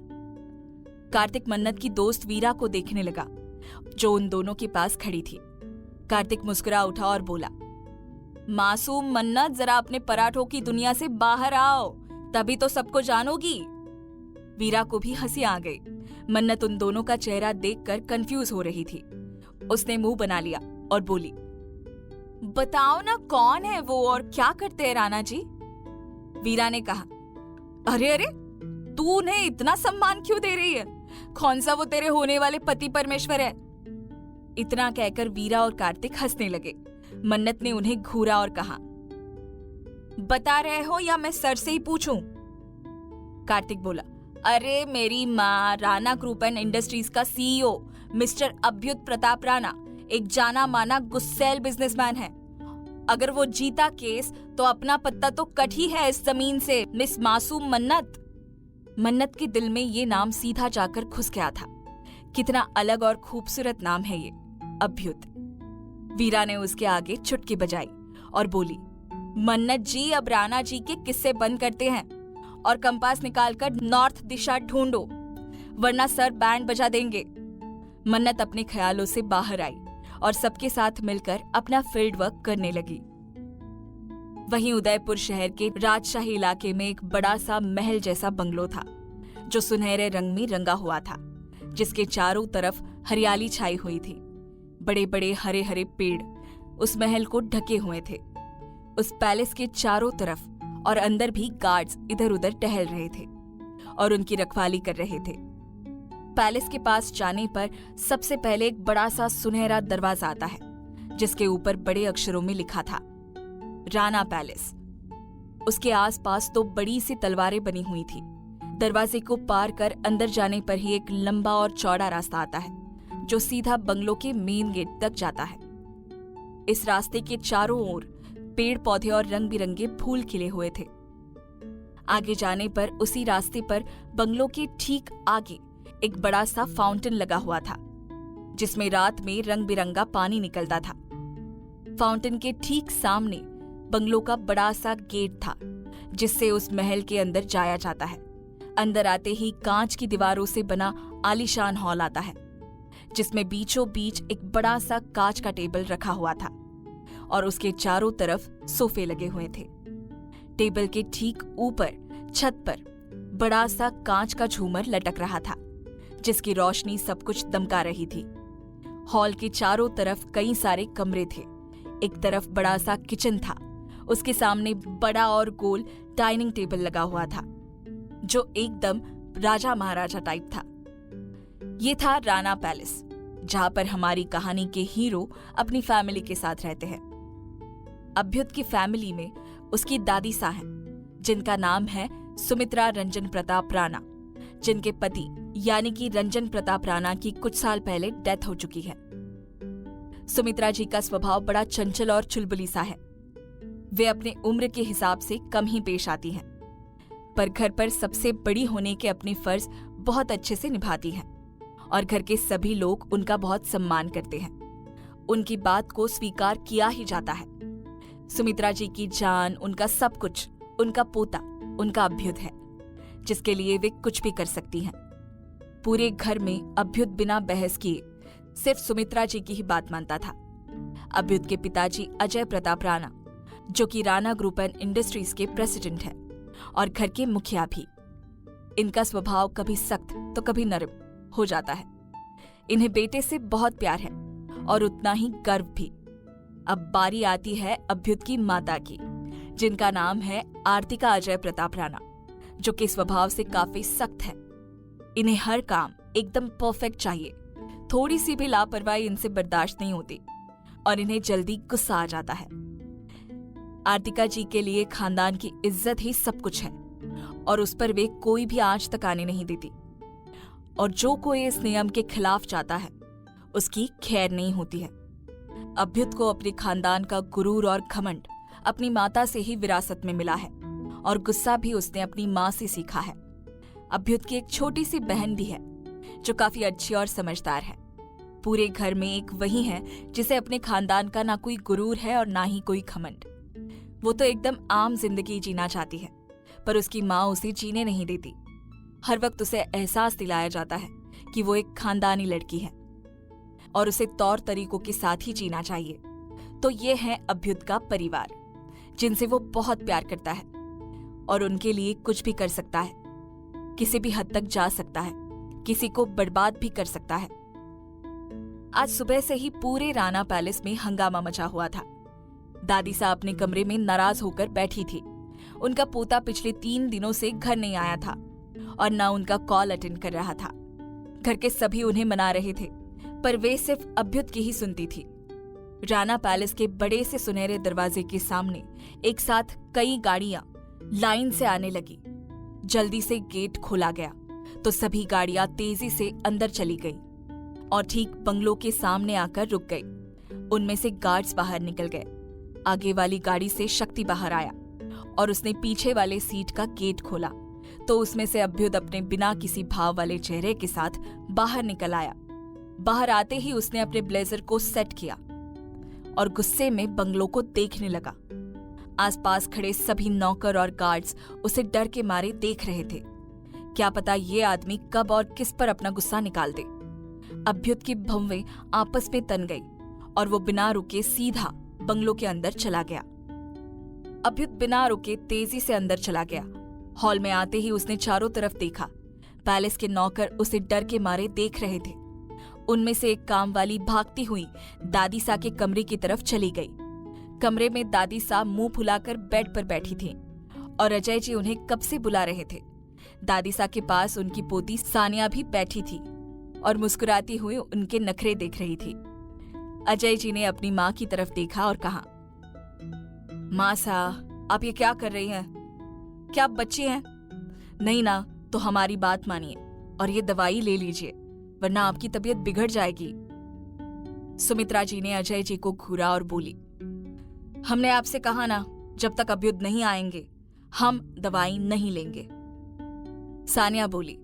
कार्तिक मन्नत की दोस्त वीरा को देखने लगा, जो उन दोनों के पास खड़ी थी। कार्तिक मुस्कुरा उठा और बोला, मासूम मन्नत, जरा अपने पराठों की दुनिया से बाहर आओ, तभी तो सबको जानोगी। वीरा को भी हंसी आ गई। मन्नत उन दोनों का चेहरा देखकर कंफ्यूज हो रही थी। उसने मुंह बना लिया और बोली, बताओ ना, कौन है वो और क्या करते हैं राणा जी? वीरा ने कहा, अरे अरे, तू उन्हें इतना सम्मान क्यों दे रही है? कौन सा वो तेरे होने वाले पति परमेश्वर है? इतना कहकर वीरा और कार्तिक हंसने लगे। मन्नत ने उन्हें घूरा और कहा, बता रहे हो या मैं सर से ही पूछूं? कार्तिक बोला, अरे मेरी माँ, राणा ग्रुप एंड इंडस्ट्रीज का सीईओ मिस्टर अभ्युत प्रताप राणा एक जाना माना गुस्सैल बिजनेसमैन है। अगर वो जीता केस तो अपना पत्ता तो कट ही है इस जमीन से, मिस मासूम मन्नत। मन्नत के दिल में ये नाम सीधा जाकर घुस गया था। कितना अलग और खूबसूरत नाम है ये, अभ्युत। वीरा ने उसके आगे चुटकी बजाई और बोली, मन्नत जी, अब राणा जी के किस्से बंद करते हैं और कंपास निकालकर नॉर्थ दिशा ढूंढो, वरना सर बैंड बजा देंगे। मन्नत अपने ख्यालों से बाहर आई और सबके साथ मिलकर अपना फील्ड वर्क करने लगी। वहीं उदयपुर शहर के राजशाही इलाके में एक बड़ा सा महल जैसा बंगलो था, जो सुनहरे रंग में रंगा हुआ था, जिसके चारों तरफ हरियाली छाई हुई थी। बड़े बड़े हरे हरे पेड़ उस महल को ढके हुए थे। उस पैलेस के चारों तरफ और अंदर भी गार्ड्स इधर उधर टहल रहे थे और उनकी रखवाली कर रहे थे। पैलेस के पास जाने पर सबसे पहले एक बड़ा सा सुनहरा दरवाजा आता है, जिसके ऊपर बड़े अक्षरों में लिखा था, राणा पैलेस। उसके आसपास दो बड़ी सी तलवारें बनी हुई थी। दरवाजे को पार कर अंदर जाने पर ही एक लंबा और चौड़ा रास्ता आता है, जो सीधा बंगलो के मेन गेट तक जाता है। इस रास्ते के चारों ओर पेड़ पौधे और रंग बिरंगे फूल खिले हुए थे। आगे जाने पर उसी रास्ते पर बंगलो के ठीक आगे एक बड़ा सा फाउंटेन लगा हुआ था, जिसमें रात में रंग बिरंगा पानी निकलता था। फाउंटेन के ठीक सामने बंगलो का बड़ा सा गेट था, जिससे उस महल के अंदर जाया जाता है। अंदर आते ही कांच की दीवारों से बना आलीशान हॉल आता है, जिसमें बीचों बीच एक बड़ा सा कांच का टेबल रखा हुआ था और उसके चारों तरफ सोफे लगे हुए थे। टेबल के ठीक ऊपर छत पर बड़ा सा कांच का झूमर लटक रहा था, जिसकी रोशनी सब कुछ दमका रही थी। हॉल के चारों तरफ कई सारे कमरे थे। एक तरफ बड़ा सा किचन था, उसके सामने बड़ा और गोल डाइनिंग टेबल लगा हुआ था, जो एकदम राजा महाराजा टाइप था। ये था राणा पैलेस, जहां पर हमारी कहानी के हीरो अपनी फैमिली के साथ रहते हैं। अभ्युत की फैमिली में उसकी दादी सा हैं, जिनका नाम है सुमित्रा रंजन प्रताप राणा, जिनके पति यानी कि रंजन प्रताप राणा की कुछ साल पहले डेथ हो चुकी है। सुमित्रा जी का स्वभाव बड़ा चंचल और चुलबुली सा है। वे अपने उम्र के हिसाब से कम ही पेश आती हैं, पर घर पर सबसे बड़ी होने के अपने फर्ज बहुत अच्छे से निभाती हैं और घर के सभी लोग उनका बहुत सम्मान करते हैं। उनकी बात को स्वीकार किया ही जाता है। सुमित्रा जी की जान, उनका सब कुछ, उनका पोता, उनका अभ्युत है, जिसके लिए वे कुछ भी कर सकती हैं। पूरे घर में अभ्युत बिना बहस किए सिर्फ सुमित्रा जी की ही बात मानता था। अभ्युत के पिताजी अजय प्रताप राणा, जो कि राणा ग्रुप एंड इंडस्ट्रीज के प्रेसिडेंट हैं और घर के मुखिया भी। इनका स्वभाव कभी सख्त तो कभी नरम हो जाता है। इन्हें बेटे से बहुत प्यार है और उतना ही गर्व भी। अब बारी आती है अभ्युत की माता की, जिनका नाम है आर्तिका अजय प्रताप राणा, जो कि स्वभाव से काफी सख्त है। इन्हें हर काम एकदम परफेक्ट चाहिए। थोड़ी सी भी लापरवाही इनसे बर्दाश्त नहीं होती और इन्हें जल्दी गुस्सा आ जाता है। आर्तिका जी के लिए खानदान की इज्जत ही सब कुछ है और उस पर वे कोई भी आंच तक आने नहीं देती। और जो कोई इस नियम के खिलाफ जाता है उसकी खैर नहीं होती है। अभ्युत को अपने खानदान का गुरूर और घमंड अपनी माता से ही विरासत में मिला है और गुस्सा भी उसने अपनी माँ से सीखा है। अभ्युत की एक छोटी सी बहन भी है जो काफी अच्छी और समझदार है। पूरे घर में एक वही है जिसे अपने खानदान का ना कोई गुरूर है और ना ही कोई घमंड। वो तो एकदम आम जिंदगी जीना चाहती है, पर उसकी माँ उसे जीने नहीं देती। हर वक्त उसे एहसास दिलाया जाता है कि वो एक खानदानी लड़की है और उसे तौर तरीकों के साथ ही जीना चाहिए। तो ये है अभ्युत का परिवार, जिनसे वो बहुत प्यार करता है और उनके लिए कुछ भी कर सकता है, किसी भी हद तक जा सकता है, किसी को बर्बाद भी कर सकता है। आज सुबह से ही पूरे राणा पैलेस में हंगामा मचा हुआ था। दादी साहब अपने कमरे में नाराज होकर बैठी थी। उनका पोता पिछले 3 दिनों से घर नहीं आया था और न उनका कॉल अटेंड कर रहा था। घर के सभी उन्हें मना रहे थे, पर वे सिर्फ अभ्युत की ही सुनती थी। राणा पैलेस के बड़े से सुनहरे दरवाजे के सामने एक साथ कई गाड़ियां लाइन से आने लगी। जल्दी से गेट खोला गया तो सभी गाड़ियां तेजी से अंदर चली गई और ठीक बंगलों के सामने आकर रुक गई। उनमें से गार्ड्स बाहर निकल गए। आगे वाली गाड़ी से शक्ति बाहर आया और उसने पीछे वाले सीट का गेट खोला तो उसमें से अभ्युत अपने बिना किसी भाव वाले चेहरे के साथ बाहर निकल आया। बाहर आते ही उसने अपने ब्लेजर को सेट किया और गुस्से में बंगलों को देखने लगा। आसपास खड़े सभी नौकर और गार्ड्स उसे डर के मारे देख रहे थे। क्या पता ये आदमी कब और किस पर अपना गुस्सा निकाल दे। अभ्युत की भौवें आपस में तन गई और वो बिना रुके सीधा बंगलों के अंदर चला गया। अभ्युत बिना रुके तेजी से अंदर चला गया। हॉल में आते ही उसने चारों तरफ देखा। पैलेस के नौकर उसे डर के मारे देख रहे थे। उनमें से एक कामवाली भागती हुई दादी सा के कमरे की तरफ चली गई। कमरे में दादी सा मुंह फुलाकर बेड पर बैठी थी और अजय जी उन्हें कब से बुला रहे थे। दादी सा के पास उनकी पोती सानिया भी बैठी थी और मुस्कुराती हुई उनके नखरे देख रही थी। अजय जी ने अपनी माँ की तरफ देखा और कहा, माँ सा, आप ये क्या कर रही हैं? क्या आप बच्ची हैं? नहीं ना, तो हमारी बात मानिए और ये दवाई ले लीजिए, वरना आपकी तबीयत बिगड़ जाएगी। सुमित्रा जी ने अजय जी को घूरा और बोली, हमने आपसे कहा ना, जब तक अभ्युत नहीं आएंगे हम दवाई नहीं लेंगे। सानिया बोली,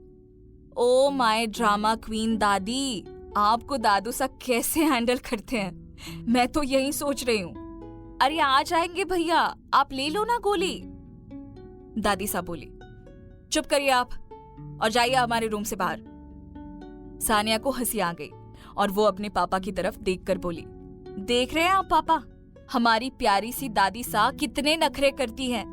ओ माय ड्रामा क्वीन दादी, आपको दादू सा कैसे हैंडल करते हैं, मैं तो यही सोच रही हूँ। अरे आ जाएंगे भैया, आप ले लो ना गोली। दादी सा बोली, चुप करिए आप और जाइए हमारे रूम से बाहर। सानिया को हंसी आ गई और वो अपने पापा की तरफ देखकर बोली, देख रहे हैं आप पापा, हमारी प्यारी सी दादी सा कितने नखरे करती हैं।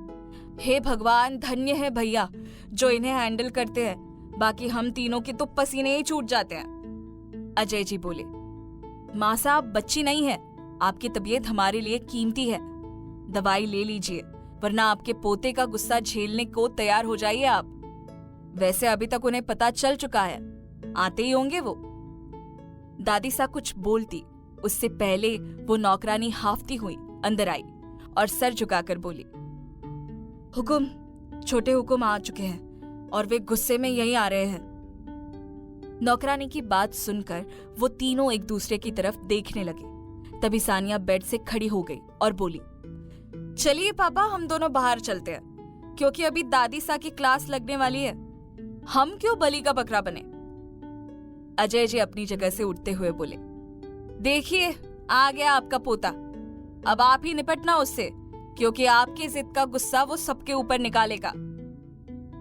हे भगवान, धन्य है भैया जो इन्हें हैंडल करते हैं, बाकी हम तीनों के तो पसीने ही छूट जाते हैं। अजय जी बोले, माँ साहब बच्ची नहीं है, आपकी तबीयत हमारे लिए कीमती है, दवाई ले लीजिए, वरना आपके पोते का गुस्सा झेलने को तैयार हो जाइए आप। वैसे अभी तक उन्हें पता चल चुका है, आते ही होंगे वो। दादी सा कुछ बोलती उससे पहले वो नौकरानी हाफती हुई अंदर आई और सर झुकाकर बोली, हुकुम, छोटे हुकुम आ चुके हैं और वे गुस्से में यहीं आ रहे हैं। नौकरानी की बात सुनकर वो तीनों एक दूसरे की तरफ देखने लगे। तभी सानिया बेड से खड़ी हो गई और बोली, चलिए पापा, हम दोनों बाहर चलते हैं, क्योंकि अभी दादी सा की क्लास लगने वाली है, हम क्यों बलि का बकरा बने। अजय जी अपनी जगह से उठते हुए बोले, देखिए आ गया आपका पोता, अब आप ही निपटना उससे, क्योंकि आपकी जिद का गुस्सा वो सबके ऊपर निकालेगा।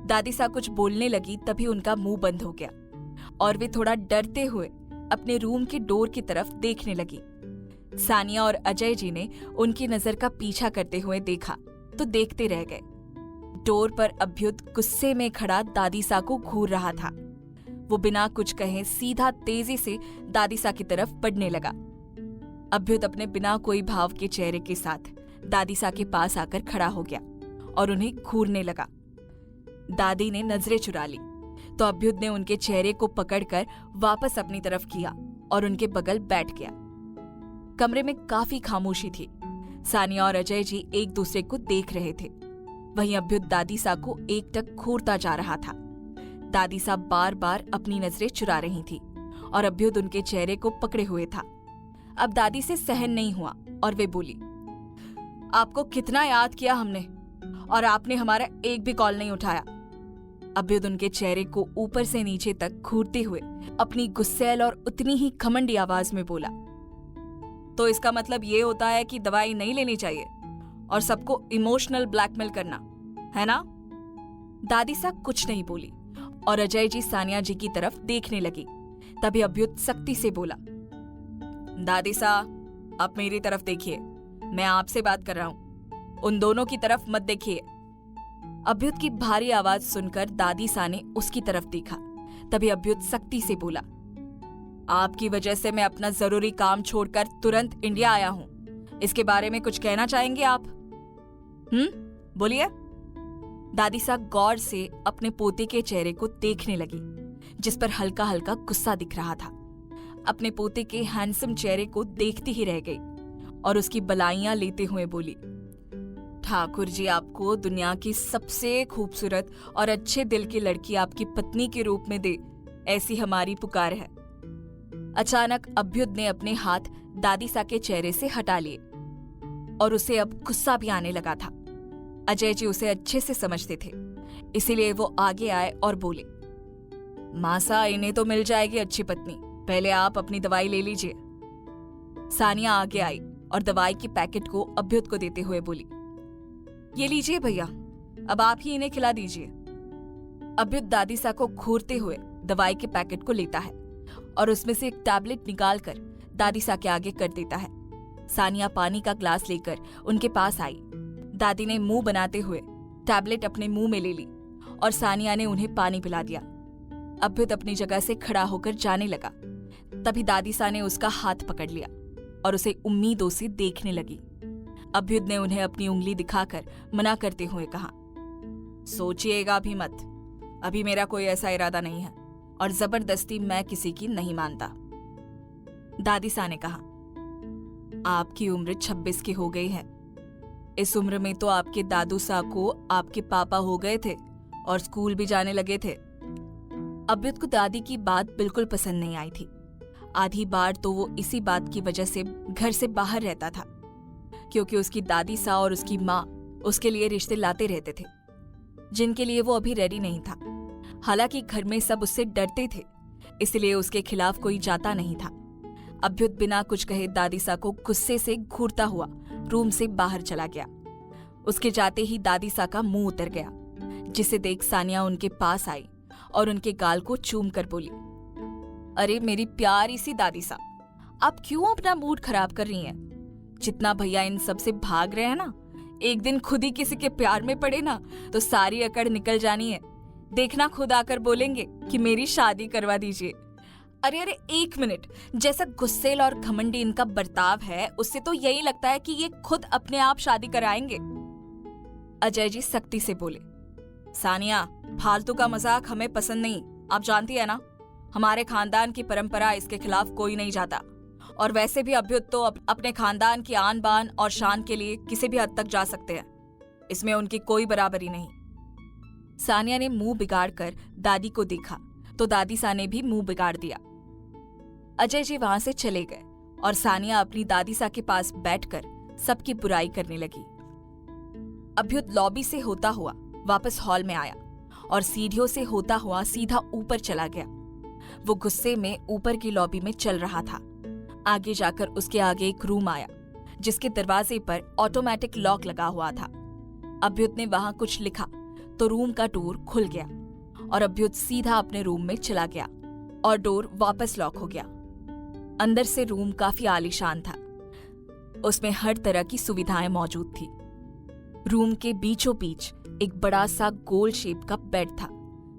दादी सा कुछ बोलने लगी, तभी उनका मुंह बंद हो गया और वे थोड़ा डरते हुए अपने रूम की डोर की तरफ देखने लगी। सानिया और अजय जी ने उनकी नजर का पीछा करते हुए देखा तो देखते रह गए। डोर पर अभ्युत गुस्से में खड़ा दादी सा को घूर रहा था। वो बिना कुछ कहे सीधा तेजी से दादी सा की तरफ बढ़ने लगा। अभ्युत अपने बिना कोई भाव के चेहरे के साथ दादी सा के पास आकर खड़ा हो गया और उन्हें घूरने लगा। दादी ने नजरें चुरा ली तो अभ्युद ने उनके चेहरे को पकड़कर वापस अपनी तरफ किया और उनके बगल बैठ गया। कमरे में काफी खामोशी थी। सानिया और अजय जी एक दूसरे को देख रहे थे। वहीं अभ्युद दादीसा को एकटक घूरता जा रहा था। दादीसा बार बार अपनी नजरें चुरा रही थी और अभ्युद उनके चेहरे को पकड़े हुए था। अब दादी से सहन नहीं हुआ और वे बोली, आपको कितना याद किया हमने और आपने हमारा एक भी कॉल नहीं उठाया। अभ्युद उनके चेहरे को ऊपर से नीचे तक घूरते हुए अपनी गुस्सैल और उतनी ही घमंडी आवाज में बोला, तो इसका मतलब ये होता है कि दवाई नहीं लेनी चाहिए और सबको इमोशनल ब्लैकमेल करना है ना? दादी सा कुछ नहीं बोली और अजय जी सानिया जी की तरफ देखने लगी। तभी अभ्युद सख्ती से बोला, दादी सा आप मेरी तरफ देखिए, मैं आपसे बात कर रहा हूं, उन दोनों की तरफ मत देखिए। अभ्युद की भारी आवाज सुनकर दादी सा ने उसकी तरफ देखा। तभी अभ्युद सख्ती से बोला, आपकी वजह से मैं अपना जरूरी काम छोड़कर तुरंत इंडिया आया हूं, इसके बारे में कुछ कहना चाहेंगे आप? बोलिए। दादी सा गौर से अपने पोते के चेहरे को देखने लगी, जिस पर हल्का हल्का गुस्सा दिख रहा था। अपने पोते के हैंडसम चेहरे को देखती ही रह गई और उसकी बलाइयां लेते हुए बोली, ठाकुर जी आपको दुनिया की सबसे खूबसूरत और अच्छे दिल की लड़की आपकी पत्नी के रूप में दे, ऐसी हमारी पुकार है। अचानक अभ्युद ने अपने हाथ दादी सा के चेहरे से हटा लिए और उसे अब गुस्सा भी आने लगा था। अजय जी उसे अच्छे से समझते थे, इसीलिए वो आगे आए और बोले, मासा इन्हें तो मिल जाएगी अच्छी पत्नी, पहले आप अपनी दवाई ले लीजिए। सानिया आगे आई और दवाई की पैकेट को अभ्युद को देते हुए बोली, ये लीजिए भैया, अब आप ही इन्हें खिला दीजिए। अभ्युद दादी सा को घूरते हुए दवाई के पैकेट को लेता है और उसमें से एक टैबलेट निकालकर दादी सा के आगे कर देता है। सानिया पानी का ग्लास लेकर उनके पास आई। दादी ने मुंह बनाते हुए टैबलेट अपने मुंह में ले ली और सानिया ने उन्हें पानी पिला दिया। अभ्युद अपनी जगह से खड़ा होकर जाने लगा। तभी दादी सा ने उसका हाथ पकड़ लिया और उसे उम्मीदों से देखने लगी। अभ्युद ने उन्हें अपनी उंगली दिखाकर मना करते हुए कहा, सोचिएगा भी मत, अभी मेरा कोई ऐसा इरादा नहीं है और जबरदस्ती मैं किसी की नहीं मानता। दादी सा ने कहा, आपकी उम्र 26 की हो गई है। इस उम्र में तो आपके दादू सा को आपके पापा हो गए थे और स्कूल भी जाने लगे थे। अभ्युद को दादी की बात बिल्कुल पसंद नहीं आई थी। आधी बार तो वो इसी बात की वजह से घर से बाहर रहता था, क्योंकि उसकी दादी सा और उसकी माँ उसके लिए रिश्ते लाते रहते थे, जिनके लिए वो अभी रेडी नहीं था। हालांकि घर में सब उससे डरते थे, इसलिए उसके खिलाफ कोई जाता नहीं था। अभ्युद बिना कुछ कहे दादी सा को गुस्से से घूरता हुआ रूम से बाहर चला गया। उसके जाते ही दादी सा का मुंह उतर गया, जिसे देख सानिया उनके पास आई और उनके गाल को चूम कर बोली, अरे मेरी प्यारी सी दादी सा, आप क्यों अपना मूड खराब कर रही हैं? जितना भैया इन सब से भाग रहे हैं ना, एक दिन खुद ही किसी के प्यार में पड़े ना तो सारी अकड़ निकल जानी है। देखना खुद आकर बोलेंगे कि मेरी शादी करवा दीजिए। अरे अरे एक मिनट, जैसा गुस्सेल और घमंडी इनका बर्ताव है, उससे तो यही लगता है कि ये खुद अपने आप शादी कराएंगे। अजय जी सख्ती से बोले, सानिया फालतू का मजाक हमें पसंद नहीं, आप जानती है ना, हमारे खानदान की परंपरा, इसके खिलाफ कोई नहीं जाता। और वैसे भी अभ्युद तो अपने खानदान की आन बान और शान के लिए किसी भी हद तक जा सकते हैं, इसमें उनकी कोई बराबरी नहीं। सानिया ने मुंह बिगाड़कर दादी को देखा तो दादी सा ने भी मुंह बिगाड़ दिया। अजय जी वहां से चले गए और सानिया अपनी दादी सा के पास बैठकर सबकी बुराई करने लगी। अभ्युद लॉबी से होता हुआ वापस हॉल में आया और सीढ़ियों से होता हुआ सीधा ऊपर चला गया। वो गुस्से में ऊपर की लॉबी में चल रहा था। आगे जाकर उसके आगे एक रूम आया, जिसके दरवाजे पर ऑटोमेटिक लॉक लगा हुआ था। अभ्युद ने वहां कुछ लिखा तो रूम का डोर खुल गया और अभ्युद सीधा अपने रूम में चला गया और डोर वापस लॉक हो गया। अंदर से रूम काफी आलीशान था। उसमें हर तरह की सुविधाएं मौजूद थी। रूम के बीचों बीच एक बड़ा सा गोल शेप का बेड था,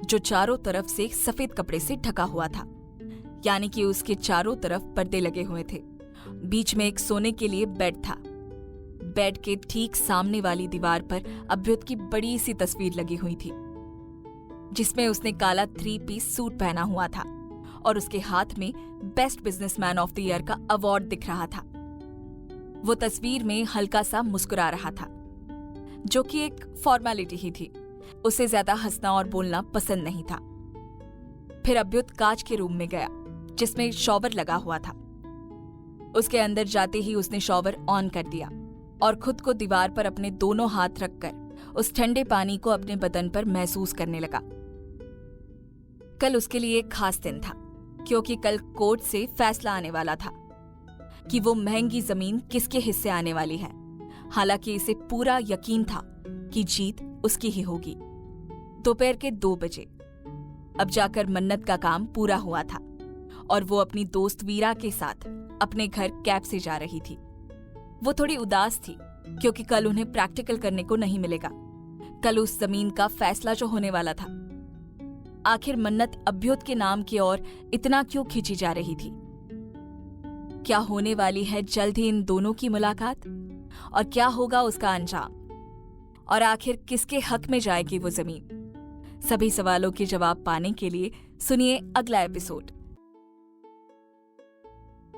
जो चारों तरफ से सफेद कपड़े से ढका हुआ था, यानी कि उसके चारों तरफ पर्दे लगे हुए थे। बीच में एक सोने के लिए बेड था। बेड के ठीक सामने वाली दीवार पर अभ्युद की बड़ी सी तस्वीर लगी हुई थी। जिसमें उसने काला 3 पीस सूट पहना हुआ था और उसके हाथ में best businessman of the year का अवार्ड दिख रहा था। वो तस्वीर में हल्का सा मुस्कुरा रहा था, जो कि एक फॉर्मेलिटी ही थी। उसे ज्यादा हंसना और बोलना पसंद नहीं था। फिर अभ्युत कांच के रूम में गया जिसमें शॉवर लगा हुआ था। उसके अंदर जाते ही उसने शॉवर ऑन कर दिया और खुद को दीवार पर अपने दोनों हाथ रखकर उस ठंडे पानी को अपने बदन पर महसूस करने लगा। कल उसके लिए एक खास दिन था, क्योंकि कल कोर्ट से फैसला आने वाला था कि वो महंगी जमीन किसके हिस्से आने वाली है। हालांकि इसे पूरा यकीन था कि जीत उसकी ही होगी। दोपहर के 2 बजे अब जाकर मन्नत का काम पूरा हुआ था और वो अपनी दोस्त वीरा के साथ अपने घर कैब से जा रही थी। वो थोड़ी उदास थी क्योंकि कल उन्हें प्रैक्टिकल करने को नहीं मिलेगा। कल उस जमीन का फैसला जो होने वाला था। आखिर मन्नत अभ्युत के नाम की ओर इतना क्यों खींची जा रही थी? क्या होने वाली है जल्द ही इन दोनों की मुलाकात? और क्या होगा उसका अंजाम? और आखिर किसके हक में जाएगी वो जमीन? सभी सवालों के जवाब पाने के लिए सुनिए अगला एपिसोड।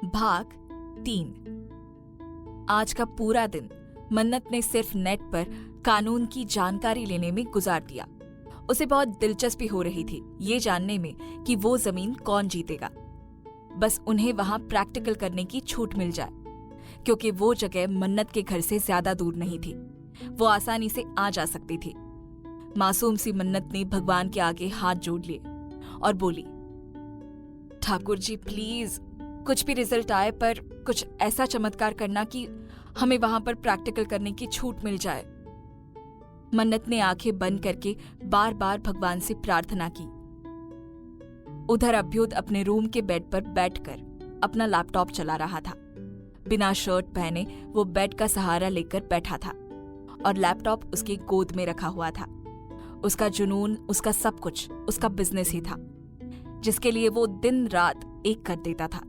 भाग 3। आज का पूरा दिन मन्नत ने सिर्फ नेट पर कानून की जानकारी लेने में गुजार दिया। उसे बहुत दिलचस्पी हो रही थी ये जानने में कि वो जमीन कौन जीतेगा। बस उन्हें वहां प्रैक्टिकल करने की छूट मिल जाए, क्योंकि वो जगह मन्नत के घर से ज्यादा दूर नहीं थी। वो आसानी से आ जा सकती थी। मासूम सी मन्नत ने भगवान के आगे हाथ जोड़ लिए और बोली, ठाकुर जी प्लीज कुछ भी रिजल्ट आए पर कुछ ऐसा चमत्कार करना कि हमें वहां पर प्रैक्टिकल करने की छूट मिल जाए। मन्नत ने आंखें बंद करके बार बार भगवान से प्रार्थना की। उधर अभ्युत अपने रूम के बेड पर बैठकर अपना लैपटॉप चला रहा था। बिना शर्ट पहने वो बेड का सहारा लेकर बैठा था और लैपटॉप उसकी गोद में रखा हुआ था। उसका जुनून, उसका सब कुछ, उसका बिजनेस ही था जिसके लिए वो दिन रात एक कर देता था।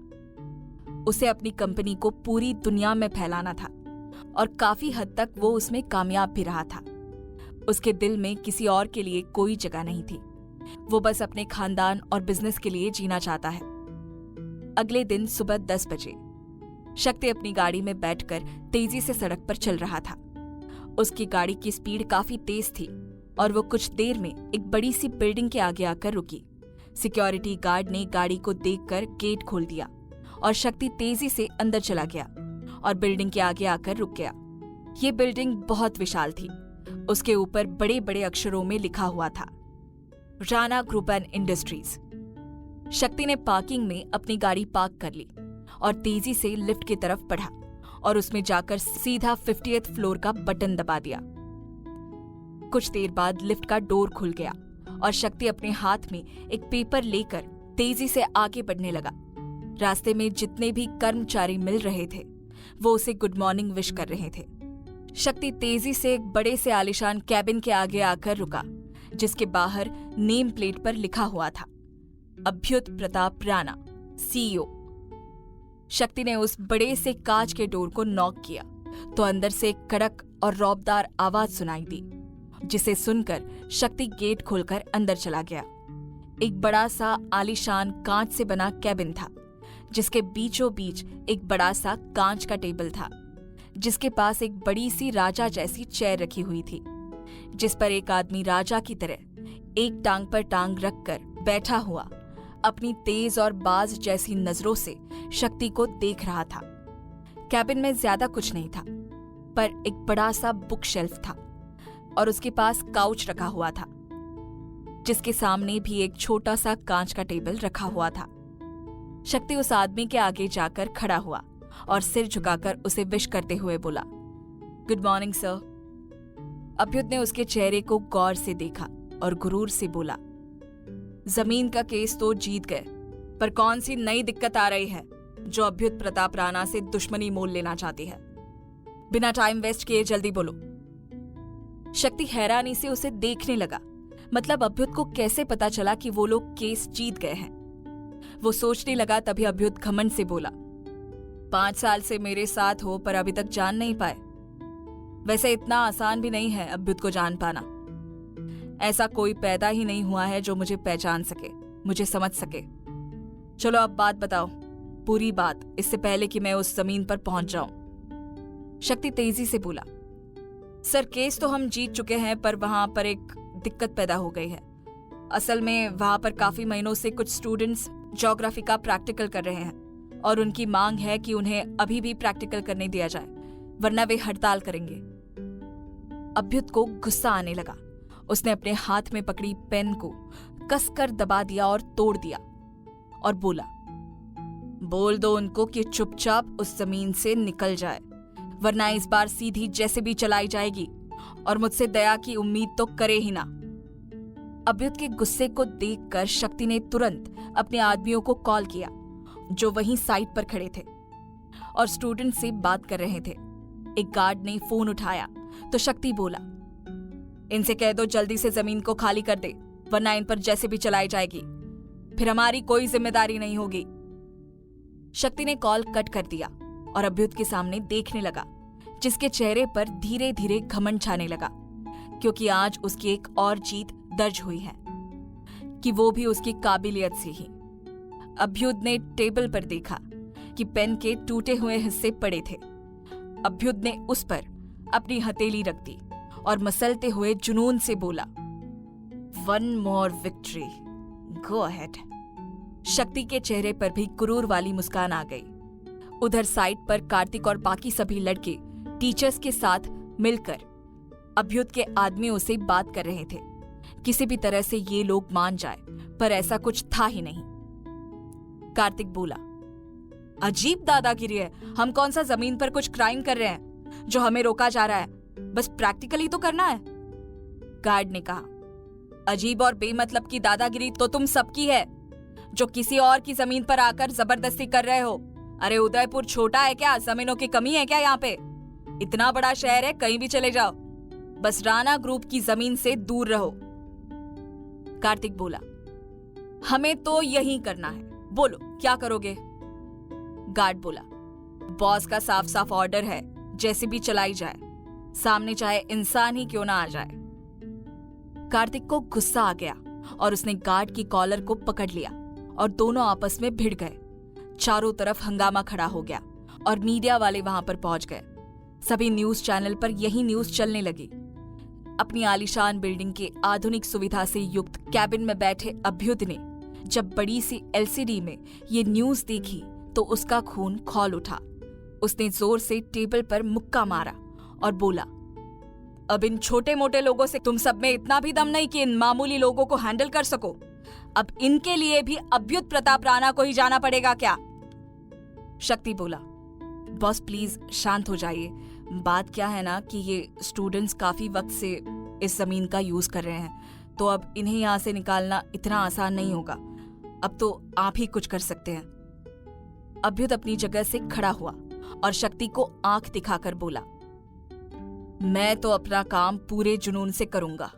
उसे अपनी कंपनी को पूरी दुनिया में फैलाना था और काफी हद तक वो उसमें कामयाब भी रहा था। उसके दिल में किसी और के लिए कोई जगह नहीं थी। वो बस अपने खानदान और बिजनेस के लिए जीना चाहता है। अगले दिन सुबह 10 बजे शक्ति अपनी गाड़ी में बैठकर तेजी से सड़क पर चल रहा था। उसकी गाड़ी की स्पीड काफी तेज थी और वो कुछ देर में एक बड़ी सी बिल्डिंग के आगे आकर रुकी। सिक्योरिटी गार्ड ने गाड़ी को देखकर गेट खोल दिया और शक्ति तेजी से अंदर चला गया और बिल्डिंग के आगे आकर रुक गया। ये बिल्डिंग बहुत विशाल थी। उसके ऊपर बड़े बड़े अक्षरों में लिखा हुआ था, राणा ग्रुप एंड इंडस्ट्रीज। शक्ति ने पार्किंग में अपनी गाड़ी पार्क कर ली और तेजी से लिफ्ट की तरफ बढ़ा और उसमें जाकर सीधा 50th फ्लोर का बटन दबा दिया। कुछ देर बाद लिफ्ट का डोर खुल गया और शक्ति अपने हाथ में एक पेपर लेकर तेजी से आगे बढ़ने लगा। रास्ते में जितने भी कर्मचारी मिल रहे थे वो उसे गुड मॉर्निंग विश कर रहे थे। शक्ति तेजी से एक बड़े से आलीशान कैबिन के आगे आकर रुका, जिसके बाहर नेम प्लेट पर लिखा हुआ था, अभ्युत प्रताप राणा, CEO। शक्ति ने उस बड़े से कांच के डोर को नॉक किया तो अंदर से एक कड़क और रौबदार आवाज सुनाई दी, जिसे सुनकर शक्ति गेट खोलकर अंदर चला गया। एक बड़ा सा आलीशान कांच से बना कैबिन था, जिसके बीचों बीच एक बड़ा सा कांच का टेबल था, जिसके पास एक बड़ी सी राजा जैसी चेयर रखी हुई थी, जिस पर एक आदमी राजा की तरह एक टांग पर टांग रखकर बैठा हुआ अपनी तेज और बाज जैसी नजरों से शक्ति को देख रहा था। कैबिन में ज्यादा कुछ नहीं था, पर एक बड़ा सा बुक शेल्फ था और उसके पास काउच रखा हुआ था, जिसके सामने भी एक छोटा सा कांच का टेबल रखा हुआ था। शक्ति उस आदमी के आगे जाकर खड़ा हुआ और सिर झुकाकर उसे विश करते हुए बोला, गुड मॉर्निंग सर। अभ्युत ने उसके चेहरे को गौर से देखा और गुरूर से बोला, जमीन का केस तो जीत गए, पर कौन सी नई दिक्कत आ रही है जो अभ्युत प्रताप राणा से दुश्मनी मोल लेना चाहती है? बिना टाइम वेस्ट किए जल्दी बोलो। शक्ति हैरानी से उसे देखने लगा। मतलब अभ्युत को कैसे पता चला कि वो लोग केस जीत गए हैं? वो सोचने लगा, तभी अभ्युत घमंड से बोला, 5 साल से मेरे साथ हो पर अभी तक जान नहीं पाए। वैसे इतना आसान भी नहीं है अभ्युत को जान पाना। ऐसा कोई पैदा ही नहीं हुआ है जो मुझे पहचान सके, मुझे समझ सके। चलो अब बात बताओ, पूरी बात, इससे पहले कि मैं उस जमीन पर पहुंच जाऊं। शक्ति तेजी से बोला, सर केस तो हम जीत चुके हैं, पर वहां पर एक दिक्कत पैदा हो गई है। असल में वहां पर काफी महीनों से कुछ स्टूडेंट्स ज्योग्राफी का प्रैक्टिकल कर रहे हैं और उनकी मांग है कि उन्हें अभी भी प्रैक्टिकल करने दिया जाए, वरना वे हड़ताल करेंगे। अभ्युत को गुस्सा आने लगा। उसने अपने हाथ में पकड़ी पेन को कसकर दबा दिया और तोड़ दिया और बोला, बोल दो उनको कि चुपचाप उस जमीन से निकल जाए, वरना इस बार सीधी जैसे भी चलाई जाएगी और मुझसे दया की उम्मीद तो करे ही ना। अभ्युत के गुस्से को देखकर शक्ति ने तुरंत अपने आदमियों को कॉल किया जो वहीं साइट पर खड़े थे और स्टूडेंट से बात कर रहे थे। एक गार्ड ने फोन उठाया तो शक्ति बोला, इनसे कह दो जल्दी से जमीन को खाली कर दे, वरना इन पर जैसे भी चलाई जाएगी, फिर हमारी कोई जिम्मेदारी नहीं होगी। शक्ति ने कॉल कट कर दिया और अभ्युत के सामने देखने लगा, जिसके चेहरे पर धीरे धीरे घमंड छाने लगा, क्योंकि आज उसकी एक और जीत दर्ज हुई है कि वो भी उसकी काबिलियत से ही। अभ्युत ने टेबल पर देखा कि पेन के टूटे हुए हिस्से पड़े थे। अभ्युत ने उस पर अपनी हथेली रख दी और मसलते हुए जुनून से बोला, one more victory, go ahead. शक्ति के चेहरे पर भी गुरूर वाली मुस्कान आ गई। उधर साइड पर कार्तिक और बाकी सभी लड़के टीचर्स के साथ मिलकर अभ्युत के आदमियों से बात कर रहे थे। किसी भी तरह से ये लोग मान जाए, पर ऐसा कुछ था ही नहीं। कार्तिक बोला, अजीब दादागिरी है, हम कौन सा जमीन पर कुछ क्राइम कर रहे हैं जो हमें रोका जा रहा है, बस प्रैक्टिकली तो करना है। गार्ड ने कहा, अजीब और बेमतलब की दादागिरी तो तुम सबकी है, जो किसी और की जमीन पर आकर जबरदस्ती कर रहे हो। अरे उदयपुर छोटा है क्या? जमीनों की कमी है क्या यहाँ पे? इतना बड़ा शहर है, कहीं भी चले जाओ, बस राणा ग्रुप की जमीन से दूर रहो। कार्तिक बोला, हमें तो यही करना है, बोलो क्या करोगे? गार्ड बोला, बॉस का साफ साफ ऑर्डर है, जैसे भी चलाई जाए, सामने चाहे इंसान ही क्यों ना आ जाए। कार्तिक को गुस्सा आ गया और उसने गार्ड की कॉलर को पकड़ लिया और दोनों आपस में भिड़ गए। चारों तरफ हंगामा खड़ा हो गया और मीडिया वाले वहां पर पहुंच गए। सभी न्यूज चैनल पर यही न्यूज चलने लगी। अपनी आलीशान बिल्डिंग के आधुनिक सुविधा से युक्त कैबिन में बैठे अभ्युत ने जब बड़ी सी एलसीडी में ये न्यूज देखी तो उसका खून खौल उठा। उसने जोर से टेबल पर मुक्का मारा और बोला, अब इन छोटे मोटे लोगों से तुम सब में इतना भी दम नहीं कि इन मामूली लोगों को हैंडल कर सको। अब इनके लिए भी अभ्युत प्रताप राणा को ही जाना पड़ेगा क्या? शक्ति बोला, बॉस प्लीज शांत हो जाइए। बात क्या है ना कि ये स्टूडेंट्स काफी वक्त से इस जमीन का यूज कर रहे हैं, तो अब इन्हें यहाँ से निकालना इतना आसान नहीं होगा। अब तो आप ही कुछ कर सकते हैं। अभ्युत अपनी जगह से खड़ा हुआ और शक्ति को आंख दिखाकर बोला, मैं तो अपना काम पूरे जुनून से करूंगा,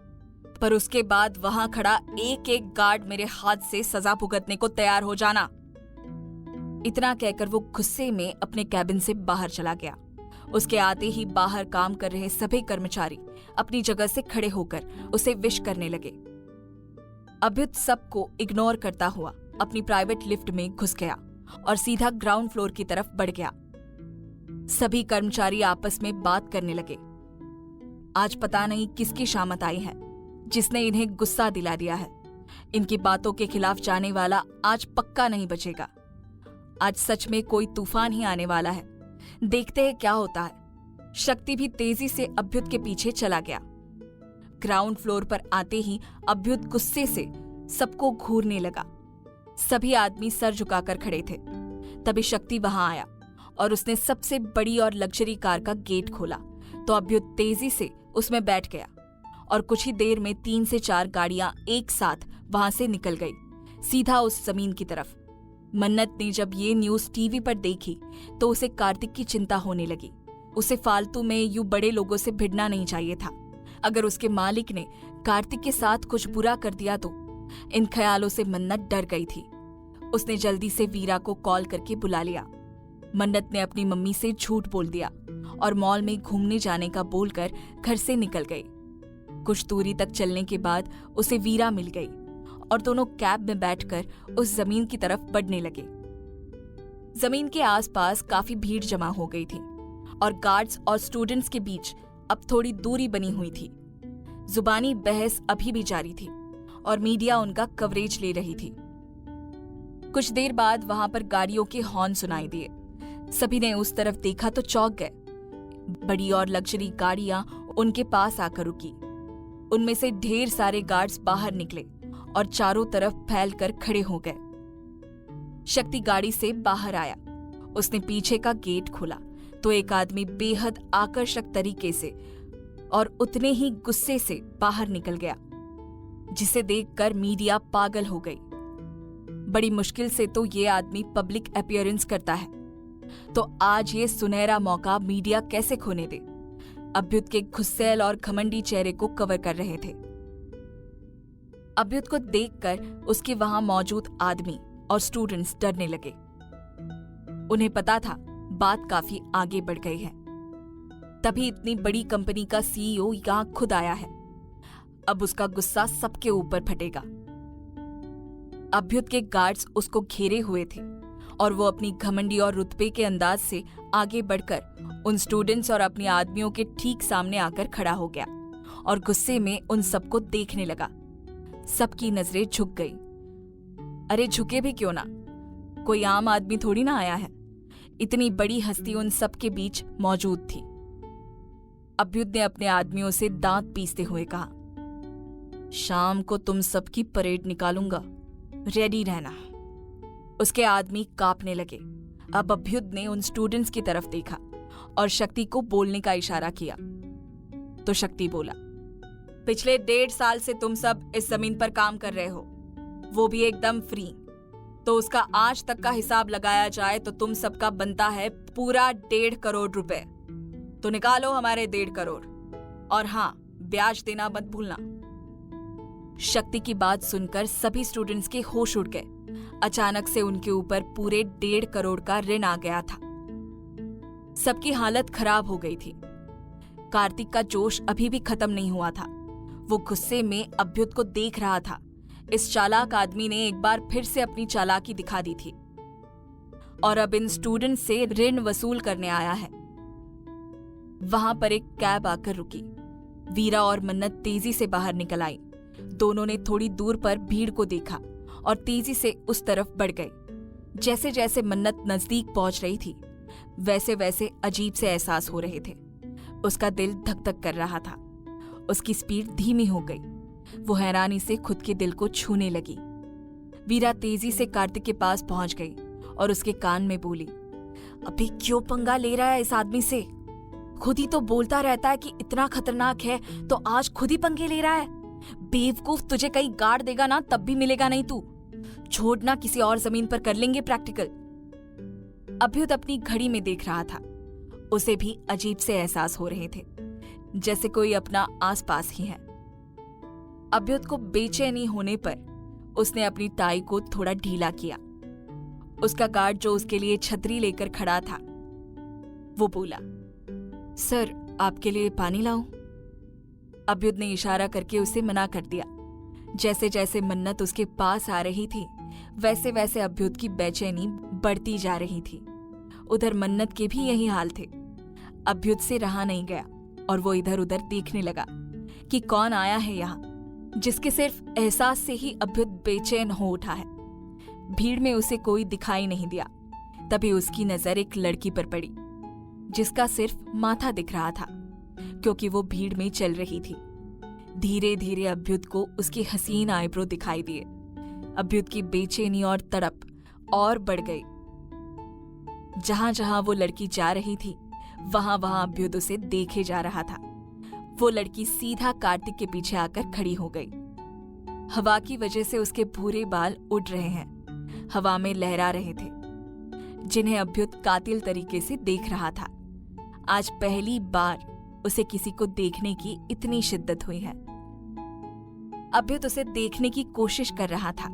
पर उसके बाद वहां खड़ा एक एक गार्ड मेरे हाथ से सजा भुगतने को तैयार हो जाना। इतना कहकर वो गुस्से में अपने कैबिन से बाहर चला गया। उसके आते ही बाहर काम कर रहे सभी कर्मचारी अपनी जगह से खड़े होकर उसे विश करने लगे। अभ्युत सबको इग्नोर करता हुआ अपनी प्राइवेट लिफ्ट में घुस गया और सीधा ग्राउंड फ्लोर की तरफ बढ़ गया। सभी कर्मचारी आपस में बात करने लगे। आज पता नहीं किसकी शामत आई है जिसने इन्हें गुस्सा दिला दिया है। इनकी बातों के खिलाफ जाने वाला आज पक्का नहीं बचेगा। आज सच में कोई तूफान ही आने वाला है। देखते हैं क्या होता है। शक्ति भी तेजी से अभ्युत के पीछे चला गया। ग्राउंड फ्लोर पर आते ही अभ्युत गुस्से से सबको घूरने लगा। सभी आदमी सर झुकाकर खड़े थे। तभी शक्ति वहां आया और उसने सबसे बड़ी और लग्जरी कार का गेट खोला तो अभ्युत तेजी से उसमें बैठ गया और कुछ ही देर में 3 से 4 गाड़ियां एक साथ वहां से निकल गई, सीधा उस जमीन की तरफ। मन्नत ने जब ये न्यूज टीवी पर देखी तो उसे कार्तिक की चिंता होने लगी। उसे फालतू में यूं बड़े लोगों से भिड़ना नहीं चाहिए था। अगर उसके मालिक ने कार्तिक के साथ कुछ बुरा कर दिया तो। इन ख्यालों से मन्नत डर गई थी। उसने जल्दी से वीरा को कॉल करके बुला लिया। मन्नत ने अपनी मम्मी से झूठ बोल दिया और मॉल में घूमने जाने का बोलकर घर से निकल गई। कुछ दूरी तक चलने के बाद उसे वीरा मिल गई और दोनों कैब में बैठकर उस जमीन की तरफ बढ़ने लगे। जमीन के आसपास काफी भीड़ जमा हो गई थी और गार्ड्स और स्टूडेंट्स के बीच अब थोड़ी दूरी बनी हुई थी। जुबानी बहस अभी भी जारी थी और मीडिया उनका कवरेज ले रही थी। कुछ देर बाद वहां पर गाड़ियों के हॉर्न सुनाई दिए। सभी ने उस तरफ देखा तो चौंक गए। बड़ी और लग्जरी गाड़ियां उनके पास आकर रुकी। उनमें से ढेर सारे गार्ड्स बाहर निकले और चारों तरफ फैलकर खड़े हो गए। शक्ति गाड़ी से बाहर आया। उसने पीछे का गेट खोला तो एक आदमी बेहद आकर्षक तरीके से और उतने ही गुस्से से बाहर निकल गया, जिसे देखकर मीडिया पागल हो गई। बड़ी मुश्किल से तो ये आदमी पब्लिक अपीयरेंस करता है, तो आज ये सुनहरा मौका मीडिया कैसे खोने दे। अभ्युत के गुस्सैल और घमंडी चेहरे को कवर कर रहे थे। अभ्युत को देखकर उसके वहां मौजूद आदमी और स्टूडेंट्स डरने लगे। उन्हें पता था बात काफी आगे बढ़ गई है। तभी इतनी बड़ी कंपनी का सीईओ यहां खुद आया है। अब उसका गुस्सा सबके ऊपर फटेगा। अभ्युत के गार्ड्स उसको घेरे हुए थे और वो अपनी घमंडी और रुतबे के अंदाज से आगे बढ़कर उन स्टूडेंट्स और अपने आदमियों के ठीक सामने आकर खड़ा हो गया और गुस्से में उन सबको देखने लगा। सबकी नजरें झुक गई। अरे झुके भी क्यों ना, कोई आम आदमी थोड़ी ना आया है। इतनी बड़ी हस्ती उन सबके बीच मौजूद थी। अभ्युत ने अपने आदमियों से दांत पीसते हुए कहा, शाम को तुम सबकी परेड निकालूंगा, रेडी रहना। उसके आदमी कांपने लगे। अब अभ्युत ने उन स्टूडेंट्स की तरफ देखा और शक्ति को बोलने का इशारा किया तो शक्ति बोला, पिछले 1.5 साल से तुम सब इस जमीन पर काम कर रहे हो, वो भी एकदम फ्री। तो उसका आज तक का हिसाब लगाया जाए तो तुम सबका बनता है पूरा 1.5 करोड़ रुपए। तो निकालो हमारे 1.5 करोड़, और हाँ, ब्याज देना मत भूलना। शक्ति की बात सुनकर सभी स्टूडेंट्स के होश उड़ गए। अचानक से उनके ऊपर पूरे 1.5 करोड़ का ऋण आ गया था। सबकी हालत खराब हो गई थी। कार्तिक का जोश अभी भी खत्म नहीं हुआ था। वो गुस्से में अभ्युत को देख रहा था। इस चालाक आदमी ने एक बार फिर से अपनी चालाकी दिखा दी थी और अब इन स्टूडेंट से ऋण वसूल करने आया है। वहां पर एक कैब आकर रुकी। वीरा और मन्नत तेजी से बाहर निकल आई। दोनों ने थोड़ी दूर पर भीड़ को देखा और तेजी से उस तरफ बढ़ गए। जैसे जैसे मन्नत नजदीक पहुंच रही थी, वैसे वैसे अजीब से एहसास हो रहे थे। उसका दिल धक धक कर रहा था। उसकी स्पीड धीमी हो गई। वो हैरानी से खुद के दिल को छूने लगी। वीरा तेजी से कार्तिक के पास पहुंच गई और उसके कान में बोली, अभी क्यों पंगा ले रहा है इस आदमी से? खुद ही तो बोलता रहता है कि इतना खतरनाक है, तो आज खुद ही पंगे ले रहा है। बेवकूफ, तुझे कहीं गाड़ देगा ना तब भी मिलेगा नहीं तू। छोड़ना, किसी और जमीन पर कर लेंगे प्रैक्टिकल। अभ्युत अपनी घड़ी में देख रहा था। उसे भी अजीब से एहसास हो रहे थे, जैसे कोई अपना आसपास ही है। अभ्युत को बेचैनी होने पर उसने अपनी टाई को थोड़ा ढीला किया। उसका गार्ड जो उसके लिए छतरी लेकर खड़ा था, वो बोला, सर आपके लिए पानी लाऊं? अभ्युत ने इशारा करके उसे मना कर दिया। जैसे जैसे मन्नत उसके पास आ रही थी, वैसे वैसे अभ्युत की बेचैनी बढ़ती जा रही थी। उधर मन्नत के भी यही हाल थे। अभ्युत से रहा नहीं गया और वो इधर उधर देखने लगा कि कौन आया है यहाँ, जिसके सिर्फ एहसास से ही अभ्युत बेचैन हो उठा है। भीड़ में उसे कोई दिखाई नहीं दिया। तभी उसकी नजर एक लड़की पर पड़ी, जिसका सिर्फ माथा दिख रहा था, क्योंकि वो भीड़ में चल रही थी। धीरे धीरे अभ्युत को उसकी हसीन आईब्रो दिखाई दिए। अभ्युत की बेचैनी और तड़प और बढ़ गई। जहां जहां वो लड़की जा रही थी, वहां वहां अभ्युत उसे देखे जा रहा था। वो लड़की सीधा कार्तिक के पीछे आकर खड़ी हो गई। हवा की वजह से उसके भूरे बाल उड़ रहे हैं, हवा में लहरा रहे थे, जिन्हें अभ्युत कातिल तरीके से देख रहा था। आज पहली बार उसे किसी को देखने की इतनी शिद्दत हुई है। अभ्युत उसे देखने की कोशिश कर रहा था,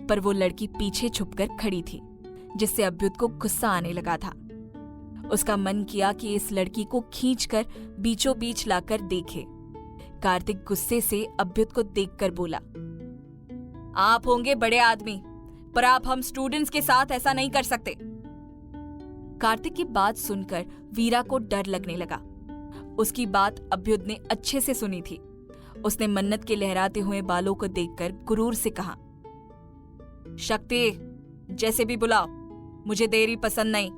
पर वो लड़की पीछे छुपकर खड़ी थी, जिससे अभ्युत को गुस्सा आने लगा था। उसका मन किया कि इस लड़की को खींचकर बीचों बीच लाकर देखे कार्तिक गुस्से से अभ्युत को देखकर बोला, आप होंगे बड़े आदमी, पर आप हम स्टूडेंट्स के साथ ऐसा नहीं कर सकते। कार्तिक की बात सुनकर वीरा को डर लगने लगा। उसकी बात अभ्युत ने अच्छे से सुनी थी। उसने मन्नत के लहराते हुए बालों को देखकर गुरूर से कहा, शक्ति, जैसे भी बुलाओ, मुझे देरी पसंद नहीं।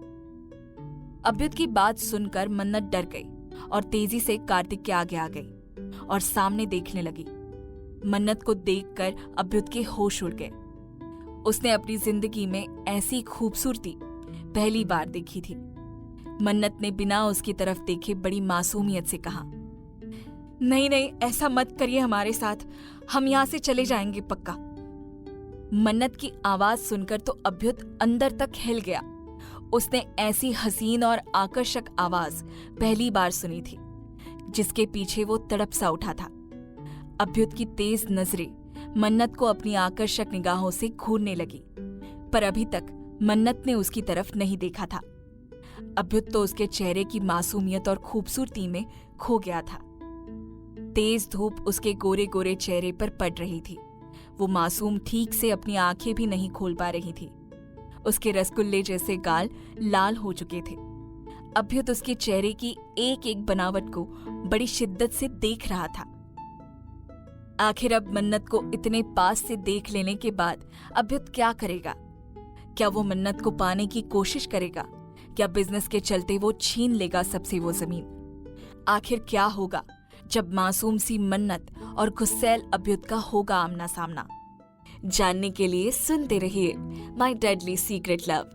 अभ्युत की बात सुनकर मन्नत डर गई और तेजी से कार्तिक के आगे आ गई और सामने देखने लगी। मन्नत को देखकर अभ्युत के होश उड़ गए। उसने अपनी जिंदगी में ऐसी खूबसूरती पहली बार देखी थी। मन्नत ने बिना उसकी तरफ देखे बड़ी मासूमियत से कहा, नहीं नहीं, ऐसा मत करिए हमारे साथ, हम यहां से चले जाएंगे पक्का। मन्नत की आवाज सुनकर तो अभ्युत अंदर तक हिल गया। उसने ऐसी हसीन और आकर्षक आवाज पहली बार सुनी थी, जिसके पीछे वो तड़प सा उठा था। अभ्युत की तेज नजरें मन्नत को अपनी आकर्षक निगाहों से घूरने लगी, पर अभी तक मन्नत ने उसकी तरफ नहीं देखा था। अभ्युत तो उसके चेहरे की मासूमियत और खूबसूरती में खो गया था। तेज धूप उसके गोरे गोरे चेहरे पर पड़ रही थी। वो मासूम ठीक से अपनी आंखें भी नहीं खोल पा रही थी। उसके रसगुल्ले जैसे गाल लाल हो चुके थे। अभ्युत उसके चेहरे की एक एक बनावट को बड़ी शिद्दत से देख रहा था। आखिर अब मन्नत को इतने पास से देख लेने के बाद अभ्युत क्या करेगा? क्या वो मन्नत को पाने की कोशिश करेगा? क्या बिजनेस के चलते वो छीन लेगा सबसे वो जमीन? आखिर क्या होगा जब मासूम सी मन्नत और गुस्सैल अभ्युत का होगा आमना सामना? जानने के लिए सुनते रहिए माय डेडली सीक्रेट लव।